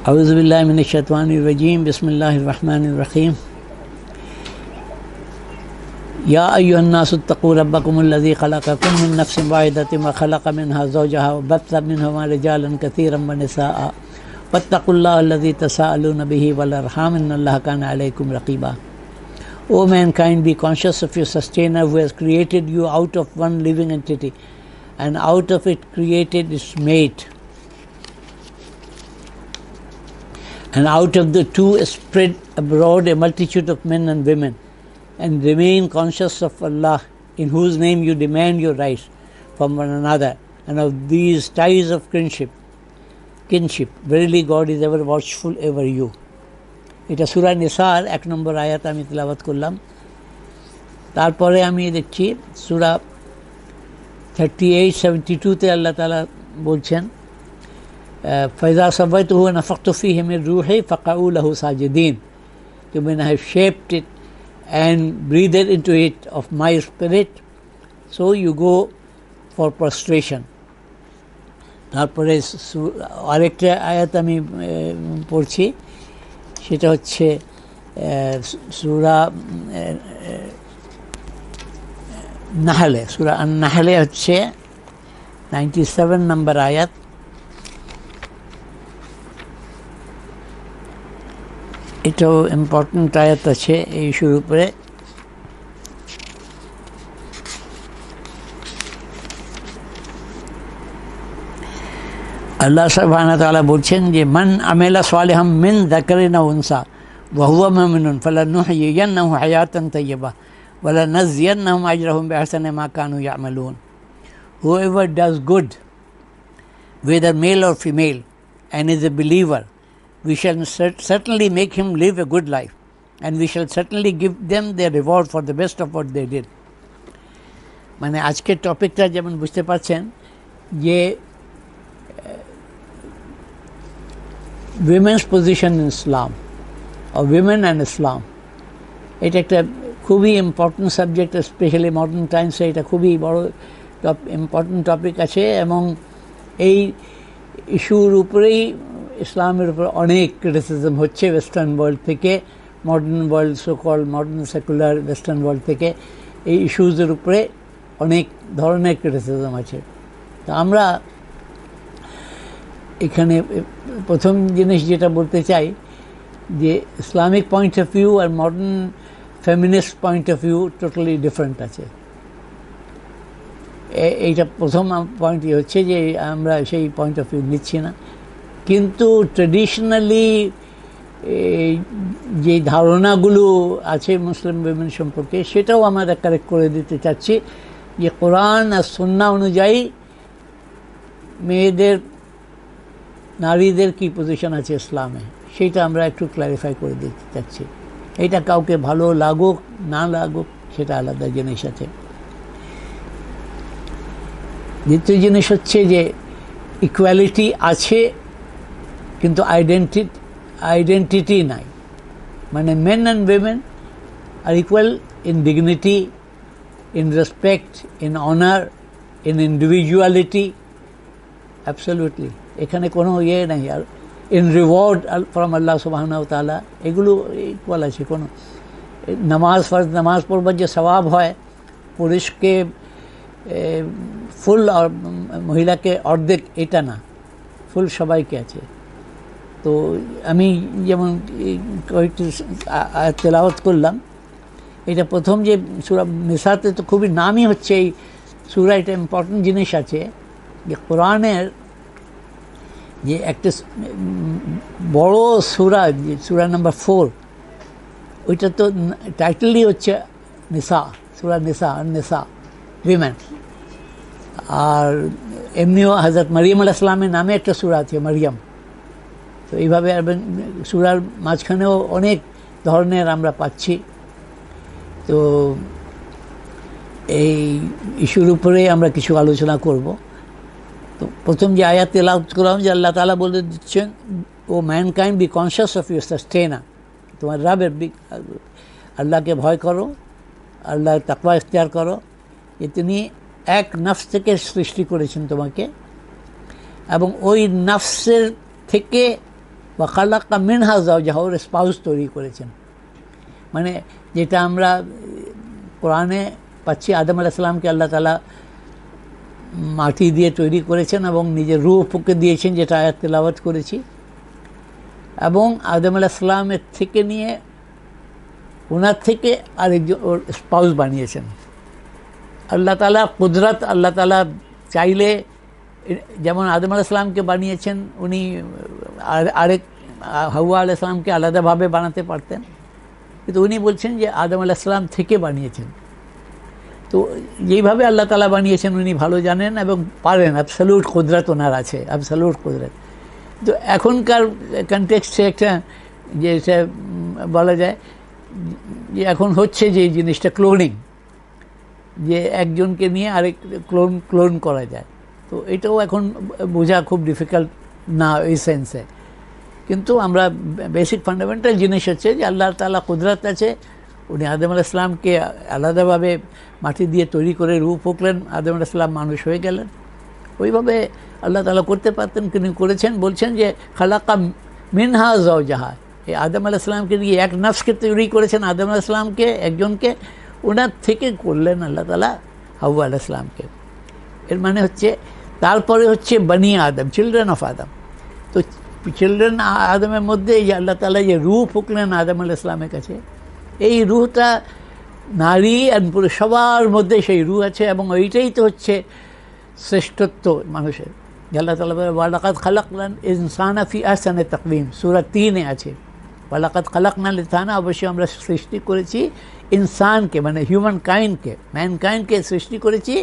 أعوذ بالله من الشيطان الرجيم بسم الله الرحمن الرحيم يا أيها الناس اتقوا ربكم الذي خلقكم من نفس واحدة وخلق منها زوجها وبث منهما رجالا كثيرا ونساء واتقوا الله الذي تساءلون به والأرحام إن الله كان عليكم رقيبا. O mankind, be conscious of your sustainer who has created you out of one living entity and out of it created its mate, and out of the two spread abroad a multitude of men and women, and remain conscious of Allah, in whose name you demand your rights from one another, and of these ties of kinship. Verily God is ever watchful over you. এটা সূরা নিসার 1 নম্বর আয়াত আমি তিলাওয়াত করলাম। তারপরে আমি দেখছি সূরা 38-72 তে আল্লাহ তাআলা বলছেন فَإِذَا سَوَّيْتُهُ وَنَفَخْتُ فِيهِ مِنْ رُوحِي فَقَعُوا لَهُ سَاجِدِينَ. When I have shaped it and breathed into it of my spirit, so you go for prostration. তারপরে আরেকটা আয়াত আমি পড়ছি, সেটা হচ্ছে সূরা নাহলে, সূরা আন-নাহলে হচ্ছে 97 নম্বর আয়াত। এটাও ইম্পর্টেন্ট আয়াত আছে এই ইস্যুর উপরে। আল্লাহ সুবহানাহু ওয়া তাআলা বলছেন যে মান আমিলা সালিহাম মিন যাকারিন আও উনসা ওয়া হুয়া মুমিনুন ফালানুহয়িয়ান্নাহু হায়াতান তাইয়্যিবা ওয়া লানাযিয়ান্নাহুম আজরাহুম বিআহসানি মা Kanu ইয়ামালুন. Whoever does good, whether male or female, and is a believer, we shall certainly make him live a good life, and we shall certainly give them their reward for the best of what they did. মানে আজকের টপিকটা যেমন বুঝতে পারছেন যে women's position in Islam or women and Islam, এটা একটা খুবই ইম্পর্টেন্ট সাবজেক্ট, স্পেশালি মডার্ন টাইমসে এটা খুবই বড় ইম্পর্টেন্ট টপিক আছে, এবং এই ইস্যুর উপরেই ইসলামের উপর অনেক ক্রিটিসিজম হচ্ছে ওয়েস্টার্ন ওয়ার্ল্ড থেকে, modern world, সোকল modern secular western world থেকে এই ইস্যুজের উপরে অনেক ধরনের ক্রিটিসিজম আছে। তো আমরা এখানে প্রথম জিনিস যেটা বলতে চাই যে ইসলামিক পয়েন্ট অফ ভিউ আর modern feminist point of view totally different আছে। এইটা প্রথম পয়েন্টই হচ্ছে যে আমরা সেই পয়েন্ট অফ ভিউ নিচ্ছি না, কিন্তু ট্রেডিশনালি যে ধারণাগুলো আছে মুসলিম উইমেন সম্পর্কে সেটাও আমরা কারেক্ট করে দিতে চাচ্ছি যে কোরআন আর সুন্নাহ অনুযায়ী মেয়েদের, নারীদের কি পজিশন আছে ইসলামে, সেইটা আমরা একটু ক্ল্যারিফাই করে দিতে চাচ্ছি। এটা কাউকে ভালো লাগুক না লাগুক সেটা আলাদা জিনিস আছে। দ্বিতীয় জিনিস হচ্ছে যে ইকুয়ালিটি আছে কিন্তু আইডেন্টিটি নাই। মানে main and women are equal in dignity, in respect, in honour, in individuality, absolutely এখানে কোনো ইয়ে নেই। আর ইন রিওয়ার্ড ফ্রম আল্লাহ সুবহানাহু ওয়া তাআলা এগুলো ইকুয়াল আছে। কোনো নামাজ পড়বার যে সওয়াব হয় পুরুষকে ফুল আর মহিলাকে অর্ধেক, এটা না, ফুল সবাইকে আছে। তো আমি যেমন কয়েকটি তেলাওয়াত করলাম, এটা প্রথম যে সূরা নিসাতে তো খুবই নামই হচ্ছে এই সূরা, এটা ইম্পর্টেন্ট জিনিস আছে যে কোরআনের যে একটা বড় সূরা, যে সূরা নাম্বার 4, ওইটা তো টাইটেলই হচ্ছে নিসা, সূরা নিসা, নিসা উইমেন। আর এমনিও হযরত মারিয়াম আলাইহিস সালামের নামে একটা সূরা আছে মারিয়াম। তো এইভাবে সূরার মাঝখানেও অনেক ধরনের আমরা পাচ্ছি। তো এই ইস্যুর উপরে আমরা কিছু আলোচনা করব। তো প্রথম যে আয়াত তেলাওয়াত করলাম যে আল্লাহ তাআলা বলে দিচ্ছেন, O mankind be conscious of your sustainer, তোমার রবের আল্লাহকে ভয় করো, আল্লাহর তাকওয়া ইখতিয়ার করো, যে তিনি এক নফস থেকে সৃষ্টি করেছেন তোমাকে, এবং ওই নফসের থেকে ওয়া খালাকা মিনহা যাওজাহা, ওর স্পাউস তৈরি করেছেন। মানে যেটা আমরা কোরআনে পাচ্ছি, আদম আলাইহিস সালামকে আল্লাহ তাআলা মাটি দিয়ে তৈরি করেছেন এবং নিজের রূহ ফুঁকে দিয়েছেন, যেটা আয়াত তেলাওয়াত করেছি। এবং আদম আলাইহিস সালামের থেকে নিয়ে ওনার থেকে আরেকজন ওর স্পাউস বানিয়েছেন। আল্লাহ তাআলা কুদরত, আল্লাহ তাআলা চাইলে যেমন আদম আলাইহিস সালামকে বানিয়েছেন, উনি আরেক হাওয়া আলাইহিস সালামকে আলাদাভাবে বানাতে পারতেন, কিন্তু উনি বলছেন যে আদম আলাইহিস সালাম থেকে বানিয়েছেন। তো যেইভাবে আল্লাহ তাআলা বানিয়েছেন উনি ভালো জানেন এবং পারেন, অ্যাবসলিউট কুদরত ওনার আছে, অ্যাবসলিউট কুদরত। তো এখনকার কনটেক্সটে একটা যে এটা বলা যায় যে এখন হচ্ছে যে জিনিসটা ক্লোনিং, যে একজনকে নিয়ে আরেক ক্লোন করা যায়, তো এটাও এখন বোঝা খুব ডিফিকাল্ট না এই সেন্সে। কিন্তু আমরা বেসিক ফান্ডামেন্টাল জিনিস হচ্ছে যে আল্লাহ তাআলা কুদরত আছে, উনি আদম আলাইহিস সালামকে আলাদাভাবে মাটি দিয়ে তৈরি করে রূহ ফুঁকলেন, আদম আলাইহিস সালাম মানুষ হয়ে গেলেন। ওইভাবে আল্লাহ তাআলা করতে পারতেন, তিনি করেছেন। বলছেন যে খালাকা মিনহা যাওজাহা, এই আদম আলাইহিস সালামকে দিয়ে এক নফসকে তৈরি করেছেন, আদম আলাইহিস সালামকে একজনকে, ওনার থেকে করলেন আল্লাহ তাআলা হাওয়া আলাইহিস সালামকে। এর মানে হচ্ছে তারপরে হচ্ছে বনি আদম, চিলড্রেন অফ আদম। তো চিলড্রেন আদমের মধ্যে এই যে আল্লাহ তাআলা যে রূহ ফুঁকলেন আদম আলাইহিস সালামের কাছে, এই রূহটা নারী আর পুরুষ সবার মধ্যে সেই রূহ আছে, এবং ওইটাই তো হচ্ছে শ্রেষ্ঠত্ব মানুষের। আল্লাহ তাআলা বলেন ওয়ালাকাদ খালাকনাল ইনসানা ফি আহসানি তাকওয়িম, সূরা 3-এ আছে ওয়ালাকাদ খালাকনাল ইনসানা, অবশ্যই আমরা সৃষ্টি করেছি ইনসানকে, মানে হিউম্যান কাইন্ডকে, ম্যানকাইন্ডকে সৃষ্টি করেছি।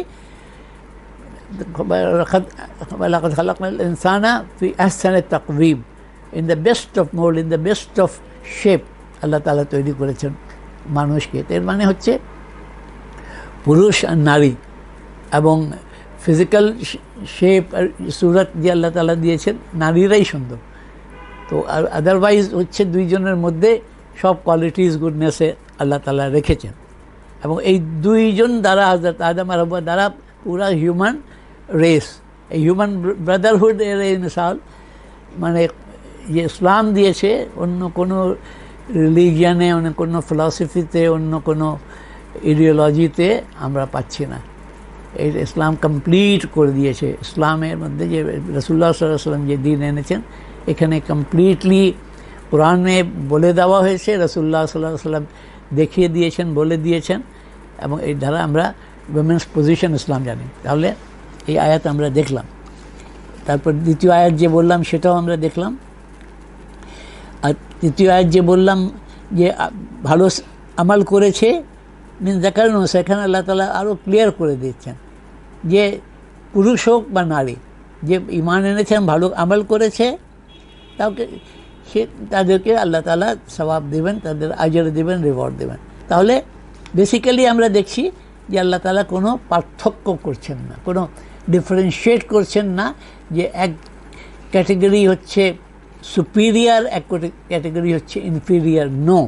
ওয়ালাকাদ খালাকনাল ইনসানা ফি আহসানি তাকওয়িম, in the best of mould, in the best of shape Allah তাআলা তৈরি করেছেন মানুষকে। এর মানে হচ্ছে পুরুষ আর নারী, এবং ফিজিক্যাল শেপ আর সুরত যে আল্লাহ তাআলা দিয়েছেন, নারীরাই সুন্দর। তো আর আদারওয়াইজ হচ্ছে দুইজনের মধ্যে সব কোয়ালিটিস গুডনেসে আল্লাহ তাআলা রেখেছেন, এবং এই দুইজন দ্বারা হযরত আদম আর হাওয়া দ্বারা পুরা হিউম্যান রেস, এই হিউম্যান ব্রাদারহুড এর এই মিসাল মানে যে ইসলাম দিয়েছে, অন্য কোনো রিলিজিয়ানে, অন্য কোনো ফিলসফিতে, অন্য কোনো ইডিওলজিতে আমরা পাচ্ছি না। এই ইসলাম কমপ্লিট করে দিয়েছে। ইসলামের মধ্যে যে রাসূলুল্লাহ সাল্লাল্লাহু আলাইহি ওয়াসাল্লাম যে দিন এনেছেন, এখানে কমপ্লিটলি কোরআনে বলে দেওয়া হয়েছে, রাসূলুল্লাহ সাল্লাল্লাহু আলাইহি ওয়াসাল্লাম দেখিয়ে দিয়েছেন, বলে দিয়েছেন, এবং এই দ্বারা আমরা উইমেন্স পজিশন ইসলাম জানি। তাহলে এই আয়াত আমরা দেখলাম। তারপর দ্বিতীয় আয়াত যে বললাম সেটাও আমরা দেখলাম। আর তৃতীয় আয়াত যে বললাম যে ভালো আমাল করেছে মিন যাকারিন ওয়া উনসা, সেখানে আল্লাহ তাআলা আরও ক্লিয়ার করে দিচ্ছেন যে পুরুষ হোক বা নারী, যে ঈমান এনেছেন, ভালো আমল করেছে, তাদেরকে আল্লাহ তাআলা সওয়াব দেবেন, তাদের আজর দেবেন, রিওয়ার্ড দেবেন। তাহলে বেসিক্যালি আমরা দেখছি যে আল্লাহ তাআলা কোনো পার্থক্য করছেন না, কোনো ডিফারেন্সিয়েট করছেন না, যে এক ক্যাটেগরি হচ্ছে সুপিরিয়ার, এক ক্যাটেগরি হচ্ছে ইনফিরিয়ার। নো,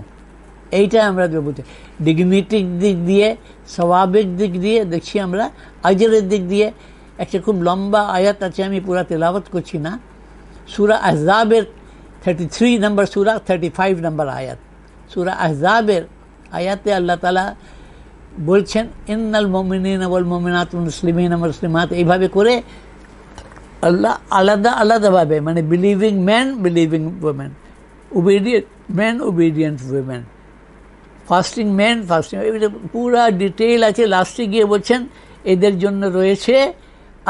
এইটা আমরা বলতে ডিগনিটির দিক দিয়ে, সওয়াবের দিক দিয়ে দেখছি আমরা, আজরের দিক দিয়ে। একটা খুব লম্বা আয়াত আছে, আমি পুরা তেলাওয়াত করছি না, সূরা আহজাবের 33 নম্বর সূরা, 35 নম্বর আয়াত। সূরা আহজাবের আয়াতে আল্লাহ তাআলা বলছেন ইন্নাল মুমিনিনা ওয়াল মুমিনাত ওয়াল মুসলিমিনা ওয়াল মুসলিমাত, এইভাবে করে আল্লাহ আলাদা আলাদাভাবে, মানে believing man, believing women, obedient man, obedient women, fasting man, fasting, পুরা ডিটেইল আছে। লাস্টে গিয়ে বলছেন এদের জন্য রয়েছে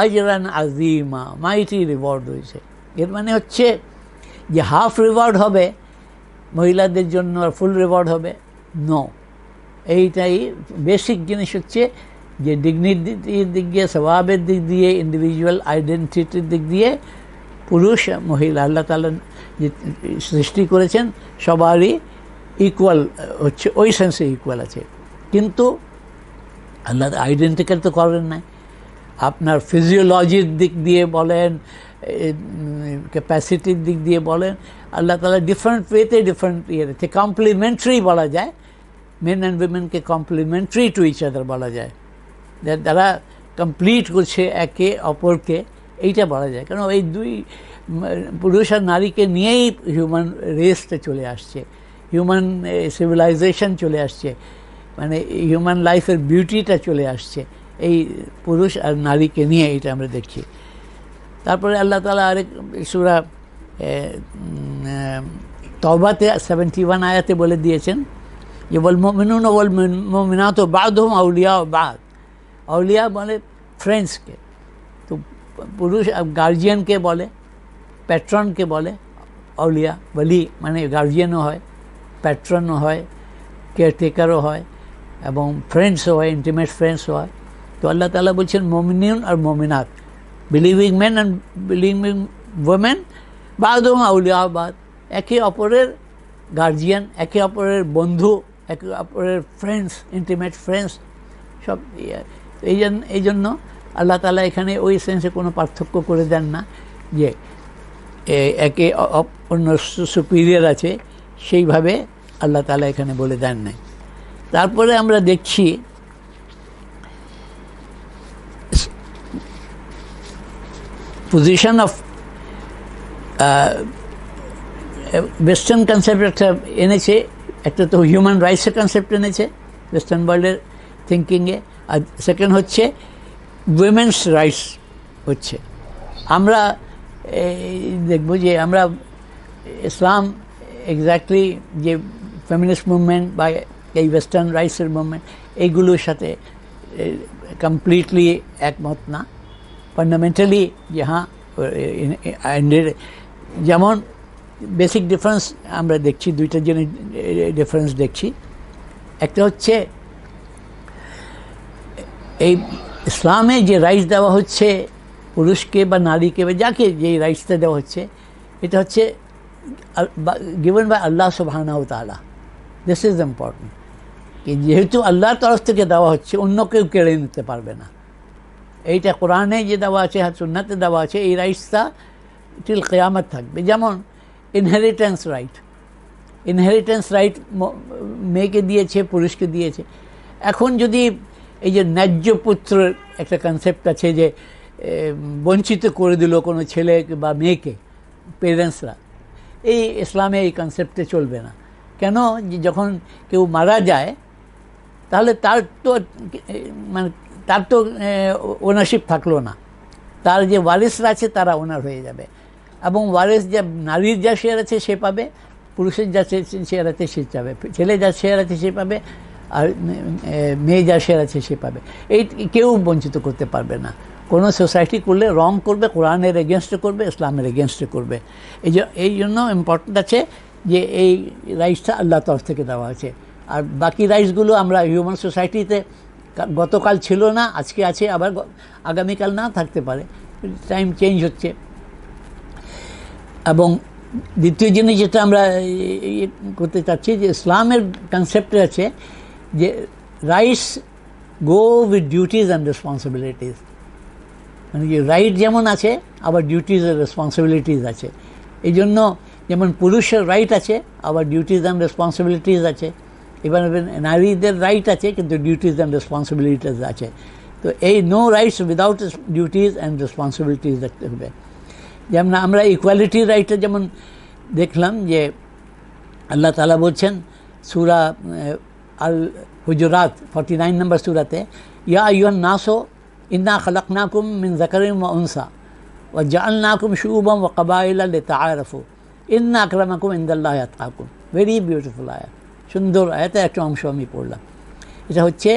আজরান আজিমা, মাইটি রিওয়ার্ড রয়েছে। এর মানে হচ্ছে যে হাফ রিওয়ার্ড হবে মহিলাদের জন্য আর ফুল রিওয়ার্ড হবে নো। এইটাই বেসিক জিনিস হচ্ছে যে ডিগনিটির দিক দিয়ে, স্বভাবের দিক দিয়ে, ইন্ডিভিজুয়াল আইডেন্টিটির দিক দিয়ে পুরুষ মহিলা আল্লাহ তাআলা যে সৃষ্টি করেছেন সবারই ইকুয়াল হচ্ছে, ওই সেন্সে ইকুয়াল আছে। কিন্তু আল্লাহ আইডেন্টিক্যাল তো করেন নাই। আপনার ফিজিওলজির দিক দিয়ে বলেন, ক্যাপাসিটির দিক দিয়ে বলেন, আল্লাহ তাআলা ডিফারেন্ট ওয়েতে ডিফারেন্ট ইয়েতে কমপ্লিমেন্টারি বলা যায়। মেন অ্যান্ড উইমেনকে কমপ্লিমেন্টারি টু ইচ আদার বলা যায়, যারা কমপ্লিট করছে একে অপরকে, এইটা বলা যায়। কারণ এই দুই পুরুষ আর নারীকে নিয়েই হিউম্যান রেসটা চলে আসছে, হিউম্যান সিভিলাইজেশন চলে আসছে, মানে হিউম্যান লাইফের বিউটিটা চলে আসছে এই পুরুষ আর নারীকে নিয়ে, এটা আমরা দেখছি। তারপরে আল্লাহ তাআলা আরেক সূরা তওবাতে 71 আয়াতে বলে দিয়েছেন যে ওয়াল মুমিনুনা ওয়াল মুমিনাতু বা'দুহুম আউলিয়া বা'দ। আউলিয়া বলে ফ্রেন্ডসকে, তো পুরুষ গার্জিয়ানকে বলে, প্যাট্রনকে বলে আউলিয়া, বলি মানে গার্জিয়ানও হয়, প্যাট্রনও হয়, কেয়ারটেকারও হয়, এবং ফ্রেন্ডসও হয়, ইন্টিমেট ফ্রেন্ডসও হয়। তো আল্লাহ তাআলা বলছেন মুমিনুন আর মুমিনাত, believing men and believing women বা'দুহুম আউলিয়া বা'দ, একে অপরের গার্জিয়ান, একে অপরের বন্ধু, একে অপরের ফ্রেন্ডস, ইন্টিমেট ফ্রেন্ডস সব। এই জন্য আল্লাহ তাআলা এখানে ওই সেন্সে কোনো পার্থক্য করে দেন না যে একে অন্য সুপিরিয়র আছে, সেইভাবে আল্লাহ তাআলা এখানে বলে দেন নাই। তারপরে আমরা দেখছি পজিশন অফ ওয়েস্টার্ন কনসেপ্ট একটা এনেছে, একটা তো হিউম্যান রাইটসের কনসেপ্ট এনেছে ওয়েস্টার্ন ওয়ার্ল্ডের থিঙ্কিংয়ে, আর সেকেন্ড হচ্ছে উইমেন্স রাইটস হচ্ছে। আমরা দেখব যে আমরা ইসলাম এক্স্যাক্টলি যে ফেমিনিস্ট মুভমেন্ট বা এই ওয়েস্টার্ন রাইটসের মুভমেন্ট এইগুলোর সাথে কমপ্লিটলি একমত না। ফান্ডামেন্টালি যে হ্যাঁ, যেমন বেসিক ডিফারেন্স আমরা দেখছি, দুইটা জিনিস ডিফারেন্স দেখছি। একটা হচ্ছে এই ইসলামে যে রাইটস দেওয়া হচ্ছে পুরুষকে বা নারীকে বা যাকে যেই রাইটসটা দেওয়া হচ্ছে, এটা হচ্ছে গিভেন বাই আল্লাহ সুবহানাহু ওয়া তাআলা। দিস ইজ ইম্পর্টেন্ট, কি যেহেতু আল্লাহর তরফ থেকে দেওয়া হচ্ছে, অন্য কেউ কেড়ে নিতে পারবে না। এইটা কোরআনে যে দেওয়া আছে, সুন্নাতে দেওয়া আছে, এই রাইটসটা টিল কিয়ামত থাকবে। যেমন ইনহেরিটেন্স রাইট, ইনহেরিটেন্স রাইট মেয়েকে দিয়েছে, পুরুষকে দিয়েছে। এখন যদি এই যে ন্যায্য পুত্রের একটা কনসেপ্ট আছে, যে বঞ্চিত করে দিল কোনো ছেলে বা মেয়েকে পেরেন্টসরা, এই ইসলামে এই কনসেপ্টে চলবে না। কেন? যখন কেউ মারা যায় তাহলে তার তো ওনারশিপ থাকলো না, তার যে ওয়ারিসরা আছে তারা ওনার হয়ে যাবে, এবং ওয়ারিস যে নারীর যা শেয়ার আছে সে পাবে, পুরুষের যা শেয়ার আছে সে পাবে, ছেলে যা শেয়ার আছে সে পাবে, আর মেয়ে যা শেয়ার আছে সে পাবে। এই কেউ বঞ্চিত করতে পারবে না। কোনো সোসাইটি করলে রং করবে, কোরআনের এগেনস্টে করবে, ইসলামের এগেনস্টে করবে। এই জন্য ইম্পর্টেন্ট আছে যে এই রাইটসটা আল্লাহর তরফ থেকে দেওয়া আছে। আর বাকি রাইটসগুলো আমরা হিউম্যান সোসাইটিতে গতকাল ছিল না, আজকে আছে, আবার আগামীকাল না থাকতে পারে, টাইম চেঞ্জ হচ্ছে। এবং দ্বিতীয় জিনিস যেটা আমরা করতে চাচ্ছি, যে ইসলামের কনসেপ্টে আছে যে rights go with duties and responsibilities, মানে যে রাইট যেমন আছে আবার ডিউটিজ আর রেসপন্সিবিলিটিস আছে। এই জন্য যেমন পুরুষের রাইট আছে আবার ডিউটিজ অ্যান্ড রেসপন্সিবিলিটিস আছে, এবার নারীদের রাইট আছে কিন্তু ডিউটিজ অ্যান্ড রেসপন্সিবিলিটিস আছে। তো এই no rights without duties and responsibilities দেখতে হবে। যেমন আমরা ইকুয়ালিটির রাইটটা যেমন দেখলাম যে আল্লাহ তাআলা বলছেন সূরা আল হুজুরাত 49 নম্বর সূরাতে, ইয়া আইয়ুহান নাসু ইন্না খালাকনাকুম মিন যাকারিন ওয়া উনসা ওয়া জাআলনাকুম শুউবান ওয়া কাবাইলা লিতাআরাফু ইন্না আকরামাকুম ইনদাল্লাহি আতকাকুম। ভেরি বিউটিফুল আয়াত, সুন্দর আয়াতের একটা অংশ আমি পড়লাম। এটা হচ্ছে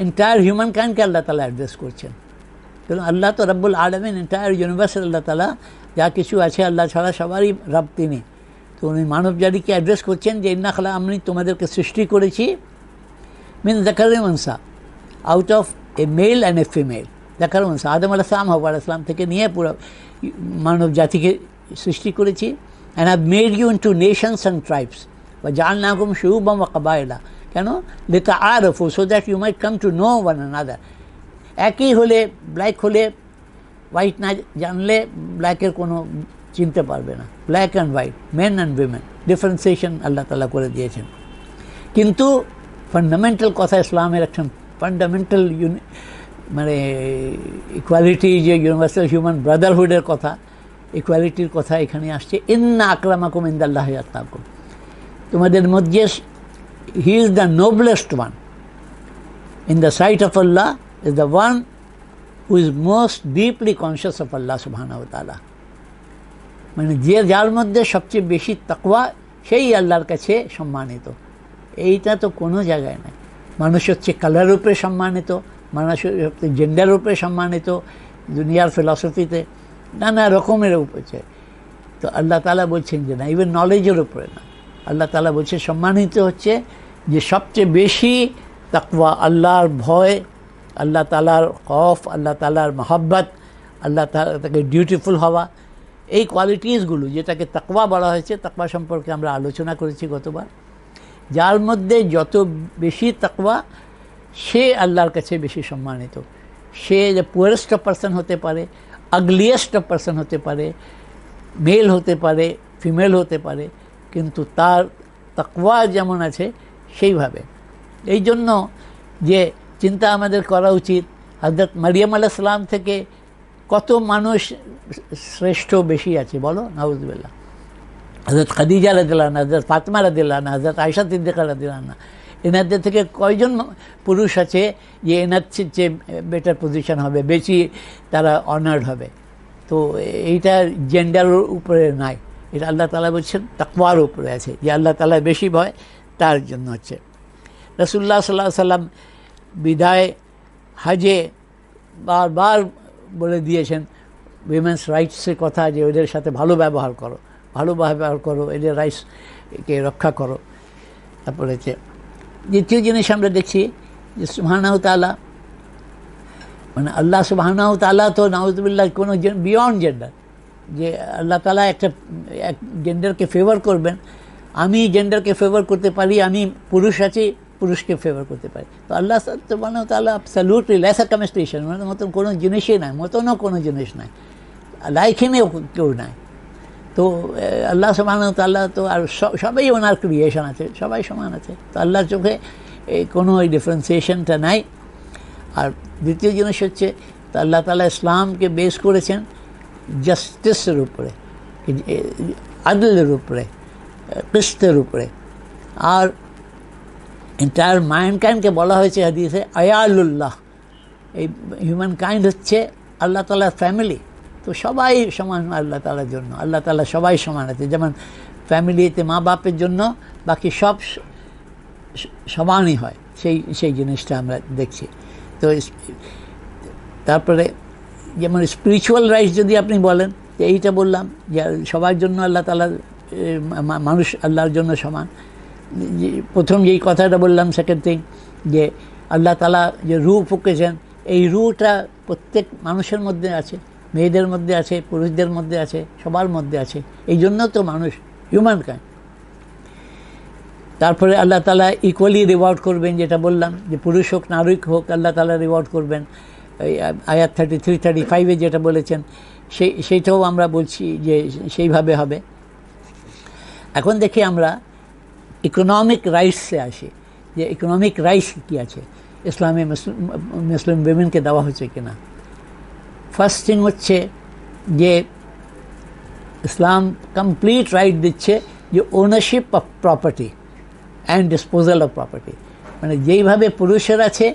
এন্টায়ার হিউম্যান কাইন্ডকে আল্লাহ তাআলা অ্যাড্রেস করছেন। কারণ আল্লাহ তো রব্বুল আলামিন, এন্টায়ার ইউনিভার্সের আল্লাহ তাআলা, যা কিছু আছে আল্লাহ ছাড়া সবারই রব তিনি। তো উনি মানব জাতিকে অ্যাড্রেস করছেন যে ইন্না খালা, আমি তোমাদেরকে সৃষ্টি করেছি মিন যাকারিন ওয়া উনসা, out of a male and a female. যাকার উনসা, আদম আলাইহিস সালাম, হাওয়া আলাইহিস সালাম থেকে নিয়ে পুরো মানব জাতিকে সৃষ্টি করেছি। And I made you into nations and tribes ওয়া জাআলনাকুম শুউবান ওয়া কাবাইলা। কেন? লিতাআরাফু, so that you might come to know one another. একই হলে, ব্ল্যাক হলে হোয়াইট না জানলে ব্ল্যাকের কোনো চিনতে পারবে না। Black and white, men and women, differentiation Allah তাআলা করে দিয়েছেন। কিন্তু ফান্ডামেন্টাল কথা, ইসলামের একটা ফান্ডামেন্টাল মানে ইকুয়ালিটি, যে ইউনিভার্সাল হিউম্যান ব্রাদারহুডের কথা, ইকুয়ালিটির কথা এখানে আসছে। ইন্না আকরামাকুম ইনদাল্লাহি আতকাকুম, তোমাদের মধ্যে he is the noblest one in the sight of Allah is the one who is most deeply conscious of Allah সুবহানাহু ওয়া তাআলা। মানে যার মধ্যে সবচেয়ে বেশি তাকওয়া সেই আল্লাহর কাছে সম্মানিত। এইটা তো কোনো জায়গায় নাই। মানুষ হচ্ছে কালার উপরে সম্মানিত, মানুষ হচ্ছে জেন্ডার উপরে সম্মানিত, দুনিয়ার ফিলসফিতে নানা রকমের উপরে। তো আল্লাহ তাআলা বলছেন যে না, ইভেন নলেজের উপরে না, আল্লাহ তাআলা বলছে সম্মানিত হচ্ছে যে সবচেয়ে বেশি তাকওয়া, আল্লাহর ভয়, আল্লাহ তাআলার খৌফ, আল্লাহ তাআলার মহব্বত, আল্লাহ তাআলা তাকে ডিউটিফুল হওয়া, এই কোয়ালিটিসগুলো যেটাকে তাকওয়া বলা হয়েছে। তাকওয়া সম্পর্কে আমরা আলোচনা করেছি গতবার। যার মধ্যে যত বেশি তাকওয়া সে আল্লাহর কাছে বেশি সম্মানিত। সে যে পুয়ারেস্ট অফ পারসন হতে পারে, আগলিয়েস্ট অফ পারসন হতে পারে, মেল হতে পারে, ফিমেল হতে পারে, কিন্তু তার তাকওয়া যেমন আছে সেইভাবে। এই জন্য যে চিন্তা আমাদের করা উচিত, হযরত মারিয়াম আলাইহিস সালাম থেকে কত মানুষ শ্রেষ্ঠ বেশি আছে বলো, নাউযুবিল্লাহ। হযরত খাদিজা রাদিয়াল্লাহু আনহা, হযরত ফাতেমা রাদিয়াল্লাহু আনহা, হযরত আয়েশা সিদ্দিকা রাদিয়াল্লাহু আনহা, এনাদের থেকে কয়জন পুরুষ আছে যে এনার চেয়ে বেটার পজিশন হবে, বেশি তারা অনার্ড হবে? তো এইটা জেন্ডারের উপরে নাই, এটা আল্লাহ তাআলা বলছেন তাকওয়ার উপরে আছে, যে আল্লাহ তাআলা বেশি ভয় তার জন্য হচ্ছে। রাসূলুল্লাহ সাল্লাল্লাহু আলাইহি সাল্লাম বিদায় হাজে বারবার বলে দিয়েছেন উইমেন্স রাইটসের কথা, যে ওদের সাথে ভালো ব্যবহার করো, ভালো ব্যবহার করো, এদের রাইটসকে রক্ষা করো। তারপরে হচ্ছে দ্বিতীয় জিনিস আমরা দেখছি যে সুবহানাহু তাআলা, মানে আল্লাহ সুবহানাহু তাআলা তো নাউযুবিল্লাহ কোনো বিয়ন্ড জেন্ডার, যে আল্লাহ তাআলা একটা এক জেন্ডারকে ফেভার করবেন। আমি জেন্ডারকে ফেভার করতে পারি, আমি পুরুষ আছি, পুরুষকে ফেভার করতে পারি। তো আল্লাহ সুবহানাহু তাআলা অ্যাবসলিউটলি লেস কনস্টিটিউশন, মানে মতন কোনো জিনিসই নাই, মতনও কোনো জিনিস নাই, লাইকিনেও কেউ নাই। তো আল্লাহ সুবহানাহু তাআলা তো আর সবাই ওনার ক্রিয়েশন আছে, সবাই সমান আছে। তো আল্লাহর চোখে কোনো ওই ডিফারেন্সিয়েশনটা নাই। আর দ্বিতীয় জিনিস হচ্ছে, তো আল্লাহ তাআলা ইসলামকে বেস করেছেন জাস্টিসের উপরে, আদলের উপরে, কিসতের উপরে। আর এন্টায়ার ম্যানকাইন্ডকে বলা হয়েছে হাদিসে আয়ালুল্লাহ, এই হিউম্যান কাইন্ড হচ্ছে আল্লাহ তাআলার ফ্যামিলি। তো সবাই সমান আল্লাহ তাআলার জন্য, আল্লাহ তাআলা সবাই সমান আছে। যেমন ফ্যামিলিতে মা বাপের জন্য বাকি সব সমানই হয়, সেই জিনিসটা আমরা দেখছি। তো তারপরে যেমন স্পিরিচুয়াল রাইটস যদি আপনি বলেন, যে এইটা বললাম যে সবার জন্য আল্লাহ তাআলা, মানুষ আল্লাহর জন্য সমান। প্রথম যেই কথাটা বললাম, সেকেন্ড থিং, যে আল্লাহ তাআলা যে রূহ ফুঁকেছেন, এই রূহটা প্রত্যেক মানুষের মধ্যে আছে, মেয়েদের মধ্যে আছে, পুরুষদের মধ্যে আছে, সবার মধ্যে আছে। এই জন্য তো মানুষ হিউম্যান কাইন্ড। তারপরে আল্লাহ তাআলা ইকুয়ালি রিওয়ার্ড করবেন, যেটা বললাম যে পুরুষ হোক নারী হোক আল্লাহ তাআলা রিওয়ার্ড করবেন। এই আয়াত 33-35 যেটা বলেছেন সেইটাও আমরা বলছি যে সেইভাবে হবে। এখন দেখি আমরা ইকোনমিক রাইটসে আসি, যে ইকোনমিক রাইটস কী আছে ইসলামে, মুসলিম উইমেনকে দেওয়া হচ্ছে কিনা। ফার্স্ট থিং হচ্ছে যে ইসলাম কমপ্লিট রাইট দিচ্ছে যে ownership of property and disposal of property. মানে যেইভাবে পুরুষের আছে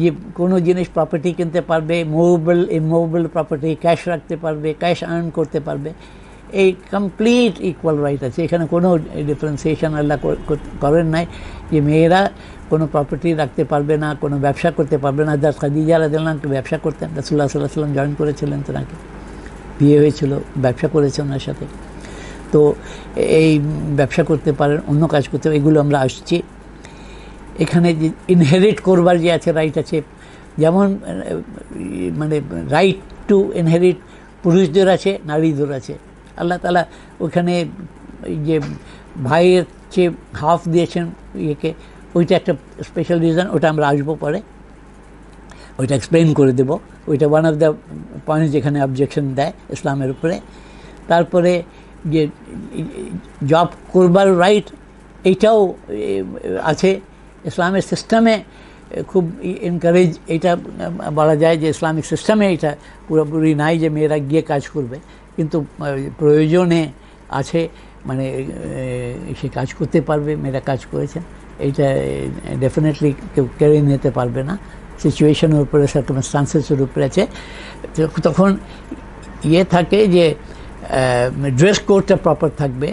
যে কোনো জিনিস প্রপার্টি কিনতে পারবে, মুভেবল ইমুভেবল প্রপার্টি, ক্যাশ রাখতে পারবে, ক্যাশ আর্ন করতে পারবে, এই কমপ্লিট ইকুয়াল রাইট আছে। এখানে কোনো ডিফারেন্সিয়েশন আল্লাহ করেন নাই যে মেয়েরা কোনো প্রপার্টি রাখতে পারবে না, কোনো ব্যবসা করতে পারবে না। হযরত খাদিজা রাদিয়াল্লাহু আনহা ব্যবসা করতেন, রাসূলুল্লাহ সাল্লাল্লাহু আলাইহি ওয়াসাল্লাম জয়েন করেছিলেন, তাকে বিয়ে হয়েছিল, ব্যবসা করেছেন ওনার সাথে। তো এই ব্যবসা করতে পারেন, অন্য কাজ করতে, এগুলো আমরা আসছি। এখানে যে ইনহেরিট করবার যে আছে রাইট আছে, যেমন মানে রাইট টু ইনহেরিট পুরুষদের আছে, নারীদের আছে। আল্লাহ তাআলা ওখানে যে ভাইয়ের চেয়ে হাফ দিয়েছেন ইয়েকে, ওইটা একটা স্পেশাল রিজন, ওটা আমরা আসবো পরে, ওইটা এক্সপ্লেন করে দেব। ওইটা ওয়ান অফ দ্য পয়েন্টস যেখানে অবজেকশন দেয় ইসলামের উপরে। তারপরে যে জব করবার রাইট, এইটাও আছে ইসলামের সিস্টেমে, খুব এনকারেজ এইটা বলা যায় যে ইসলামিক সিস্টেমে এটা পুরোপুরি নাই যে মেয়েরা গিয়ে কাজ করবে, কিন্তু প্রয়োজনে আছে, মানে সে কাজ করতে পারবে, মেয়েরা কাজ করেছেন, এইটা ডেফিনেটলি কেউ কেড়ে নিতে পারবে না। সিচুয়েশনের উপরে, সার্কামস্টান্সেসের উপরে আছে। তখন থাকে যে ড্রেস কোডটা প্রপার থাকবে,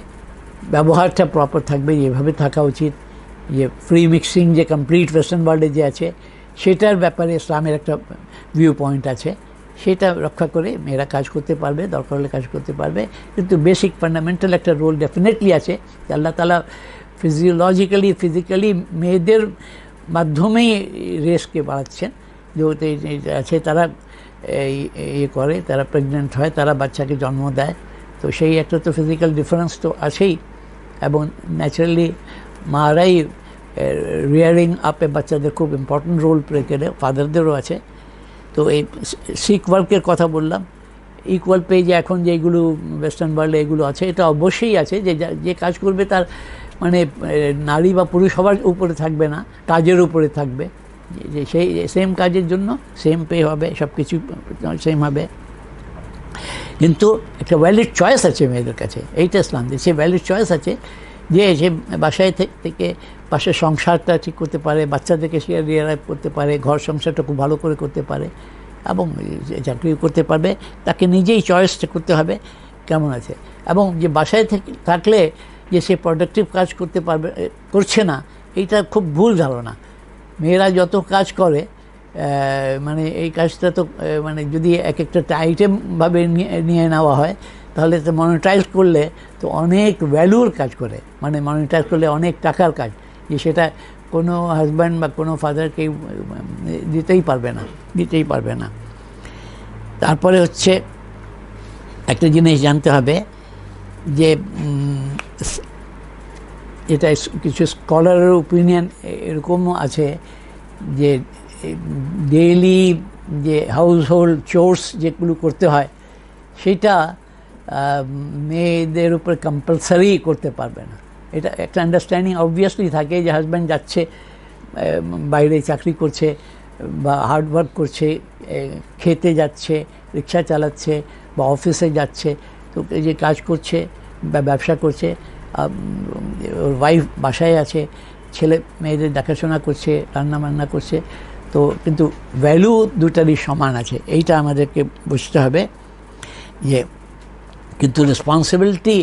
ব্যবহারটা প্রপার থাকবে, যেভাবে থাকা উচিত, যে ফ্রি মিক্সিং যে কমপ্লিট ওয়েস্টার্ন ওয়ার্ল্ডে যে আছে সেটার ব্যাপারে ইসলামের একটা ভিউ পয়েন্ট আছে, সেটা রক্ষা করে মেয়েরা কাজ করতে পারবে, দরকার হলে কাজ করতে পারবে। কিন্তু বেসিক ফান্ডামেন্টাল একটা রোল ডেফিনেটলি আছে। আল্লাহ তাআলা ফিজিক্যালি মেয়েদের মাধ্যমেই রেসকে বাড়াচ্ছেন, যেহেতু আছে তারা করে, তারা প্রেগনেন্ট হয়, তারা বাচ্চাকে জন্ম দেয়, তো সেই একটা তো ফিজিক্যাল ডিফারেন্স তো আছেই। এবং ন্যাচারালি মারাই রিয়ারিং আপে বাচ্চাদের খুব ইম্পর্টেন্ট রোল প্লে করে, ফাদারদেরও আছে। তো এই সিক ওয়ার্কের কথা বললাম, ইকুয়াল পে যে এখন যেগুলো ওয়েস্টার্ন ওয়ার্ল্ডে এগুলো আছে, এটা অবশ্যই আছে যে যে কাজ করবে তার মানে নারী বা পুরুষ সবার উপরে থাকবে না, কাজের উপরে থাকবে, যে সেই সেম কাজের জন্য সেম পে হবে, সব কিছু সেম হবে। কিন্তু একটা ভ্যালিড চয়েস আছে মেয়েদের কাছে, এইটা ইসলাম দিচ্ছে, ভ্যালিড চয়েস আছে যে সে বাসায় থেকে পাশের সংসারটা ঠিক করতে পারে, বাচ্চাদেরকে সে রিয়ালাইজ করতে পারে, ঘর সংসারটা খুব ভালো করে করতে পারে, এবং চাকরি করতে পারবে। তাকে নিজেই চয়েসটা করতে হবে কেমন আছে। এবং যে বাসায় থাকলে যে সে প্রোডাক্টিভ কাজ করতে পারবে, করছে না, এইটা খুব ভুল ধারণা। মেয়েরা যত কাজ করে, মানে এই কাজটা তো মানে যদি এক একটা আইটেমভাবে নিয়ে নেওয়া হয়, তাহলে তো মনিটাইজ করলে তো অনেক ভ্যালুর কাজ করে, মানে মনিটাইজ করলে অনেক টাকার কাজ, যে সেটা কোনো হাজব্যান্ড বা কোনো ফাদারকে দিতেই পারবে না। তারপরে হচ্ছে একটা জিনিস জানতে হবে যে এটা কিছু স্কলারের ওপিনিয়ন এরকমও আছে যে ডেইলি যে হাউস হোল্ড চোর্স যেগুলো করতে হয় সেটা মেয়েদের উপর কম্পালসারি করতে পারবে না। এটা একটা আন্ডারস্ট্যান্ডিং অবভিয়াসলি থাকে যে হাজব্যান্ড যাচ্ছে বাইরে চাকরি করছে বা হার্ডওয়ার্ক করছে, খেতে যাচ্ছে, রিক্সা চালাচ্ছে বা অফিসে যাচ্ছে, তো এই যে কাজ করছে বা ব্যবসা করছে, ওর ওয়াইফ বাসায় আছে, ছেলে মেয়েদের দেখাশোনা করছে, রান্না বান্না করছে, তো কিন্তু ভ্যালু দুটারই সমান আছে, এইটা আমাদেরকে বুঝতে হবে। যে কিন্তু রেসপন্সিবিলিটি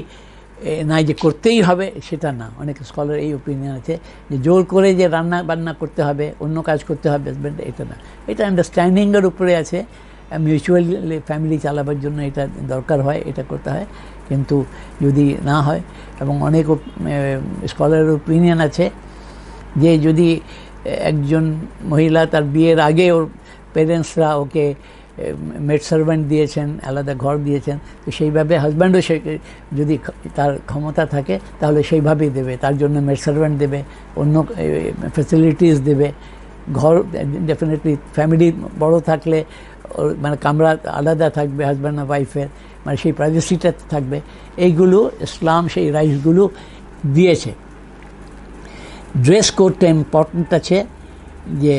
নাই যে করতেই হবে সেটা না। অনেক স্কলার এই ওপিনিয়ন আছে যে জোর করে যে রান্না বান্না করতে হবে, অন্য কাজ করতে হবে হাজব্যান্ড, এটা না। এটা আন্ডারস্ট্যান্ডিংয়ের উপরে আছে, মিউচুয়ালি ফ্যামিলি চালাবার জন্য এটা দরকার হয়, এটা করতে হয়। কিন্তু যদি না হয়, এবং অনেক স্কলারের ওপিনিয়ন আছে যে যদি একজন মহিলা তার বিয়ের আগে ওর পেরেন্টসরা ওকে মেড সার্ভেন্ট দিয়েছেন, আলাদা ঘর দিয়েছেন, তো সেইভাবে হাজব্যান্ডও সে যদি তার ক্ষমতা থাকে তাহলে সেইভাবেই দেবে, তার জন্য মেড সার্ভেন্ট দেবে, অন্য ফ্যাসিলিটিস দেবে, ঘর ডেফিনেটলি ফ্যামিলি বড় থাকলে মানে কামরা আলাদা থাকবে হাজব্যান্ড আর ওয়াইফের, মানে সেই প্রাইভেসিটা থাকবে। এইগুলো ইসলাম সেই রাইটসগুলো দিয়েছে। ড্রেস কোডটা ইম্পর্টেন্ট আছে, যে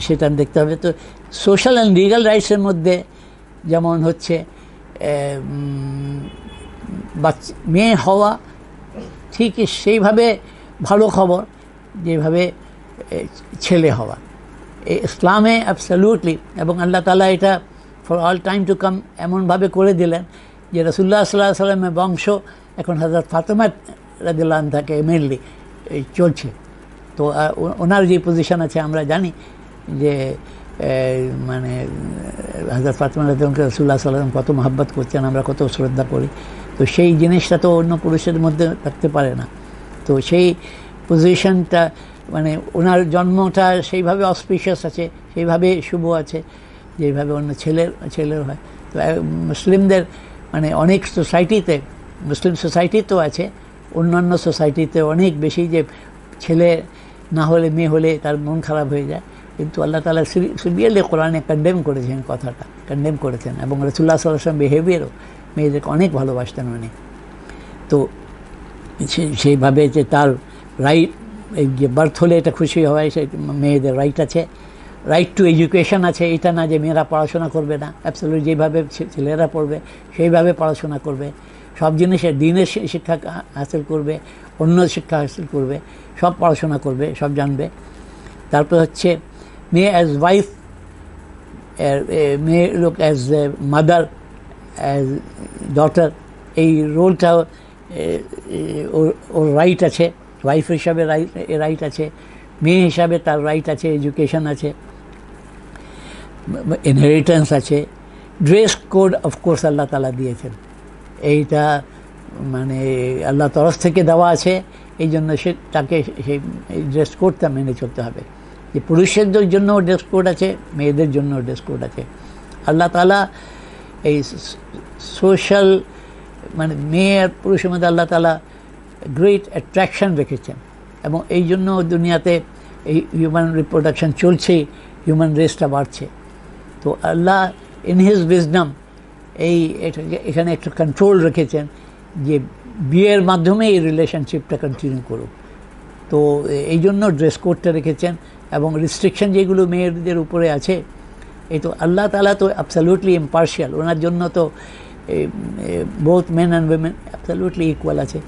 সেটা দেখতে হবে। তো সোশ্যাল অ্যান্ড লিগাল রাইটসের মধ্যে যেমন হচ্ছে মেয়ে হওয়া ঠিক সেইভাবে ভালো খবর যেভাবে ছেলে হওয়া, ইসলামে অ্যাবসলিউটলি। এবং আল্লাহ তাআলা এটা for all time to come এমনভাবে করে দিলেন যে রাসূলুল্লাহ সাল্লাল্লাহু আলাইহি ওয়াসাল্লামের বংশ এখন হযরত ফাতেমা রাদিয়াল্লাহু আনহা থেকে মেনলি চলছে। তো ওনার যে পজিশন আছে আমরা জানি যে মানে হযরত ফাতেমা রাদিয়াল্লাহু আনহা রাসূলুল্লাহ সাল্লাল্লাহু আলাইহি ওয়াসাল্লাম কত মহব্বত করছেন, আমরা কত শ্রদ্ধা করি। তো সেই জিনিসটা তো অন্য পুরুষের মধ্যে থাকতে পারে না। তো সেই পজিশনটা মানে ওনার জন্মটা সেইভাবে অসপিশিয়াস আছে, সেইভাবে শুভ আছে যেভাবে অন্য ছেলের হয়। তো মুসলিমদের মানে অনেক সোসাইটিতে, মুসলিম সোসাইটি তো আছে, অন্যান্য সোসাইটিতে অনেক বেশি যে ছেলে না হলে মেয়ে হলে তার মন খারাপ হয়ে যায়। কিন্তু আল্লাহ তাআলা সিরিয়ালি কোরআনে কন্ডেম করেছেন, কথাটা কন্ডেম করেছেন। এবং রাসূলুল্লাহ সাল্লাল্লাহু আলাইহি ওয়াসাল্লাম বিহেভিয়ারও মেয়েদেরকে অনেক ভালোবাসতেন উনি। তো সেইভাবে যে তার রাইট, এই যে বার্থ হলে এটা খুশি হয়, সেই মেয়েদের রাইট আছে। রাইট টু এডুকেশন আছে, এটা না যে মেয়েরা পড়াশোনা করবে না, অ্যাবসলিউট যেভাবে ছেলেরা পড়বে সেইভাবে পড়াশোনা করবে, সব জিনিসের দিনের শিক্ষা হাসিল করবে, অন্য শিক্ষা হাসিল করবে, সব পড়াশোনা করবে, সব জানবে। তারপর হচ্ছে মেয়ে অ্যাজ ওয়াইফ, মেয়ে লোক অ্যাজ মাদার, অ্যাজ ডটার, এই রোলটা ওর রাইট আছে, ওয়াইফ হিসাবে রাইট আছে, মেয়ে হিসাবে তার রাইট আছে, এডুকেশন আছে, ইনহেরিটেন্স আছে। ড্রেস কোড অফকোর্স আল্লাহ তাআলা দিয়েছেন, এইটা মানে আল্লাহ তরফ থেকে দেওয়া আছে, এই জন্য তাকে সেই ড্রেস কোডটা মেনে চলতে হবে। যে পুরুষদের জন্য ড্রেস কোড আছে, মেয়েদের জন্য ড্রেস কোড আছে। আল্লাহ তাআলা এই সোশ্যাল মানে মেয়ে আর পুরুষের মধ্যে আল্লাহ তাআলা গ্রেট অ্যাট্রাকশন রেখেছেন, এবং এই জন্য দুনিয়াতে এই হিউম্যান রিপ্রোডাকশন চলছেই, হিউম্যান রেসটা বাড়ছে। তো আল্লাহ ইন হিজ উইজডম এখানে একটা কন্ট্রোল রেখেছেন যে বিয়ের মাধ্যমে এই রিলেশনশিপটা কন্টিনিউ করুক। তো এই জন্য ড্রেস কোডটা রেখেছেন, এবং রিস্ট্রিকশন যেগুলো মেয়েদের উপরে আছে, এই তো আল্লাহ তাআলা তো অ্যাবসলিউটলি ইম্পার্শিয়াল, ওনার জন্য তো both main and women absolutely equal আছে।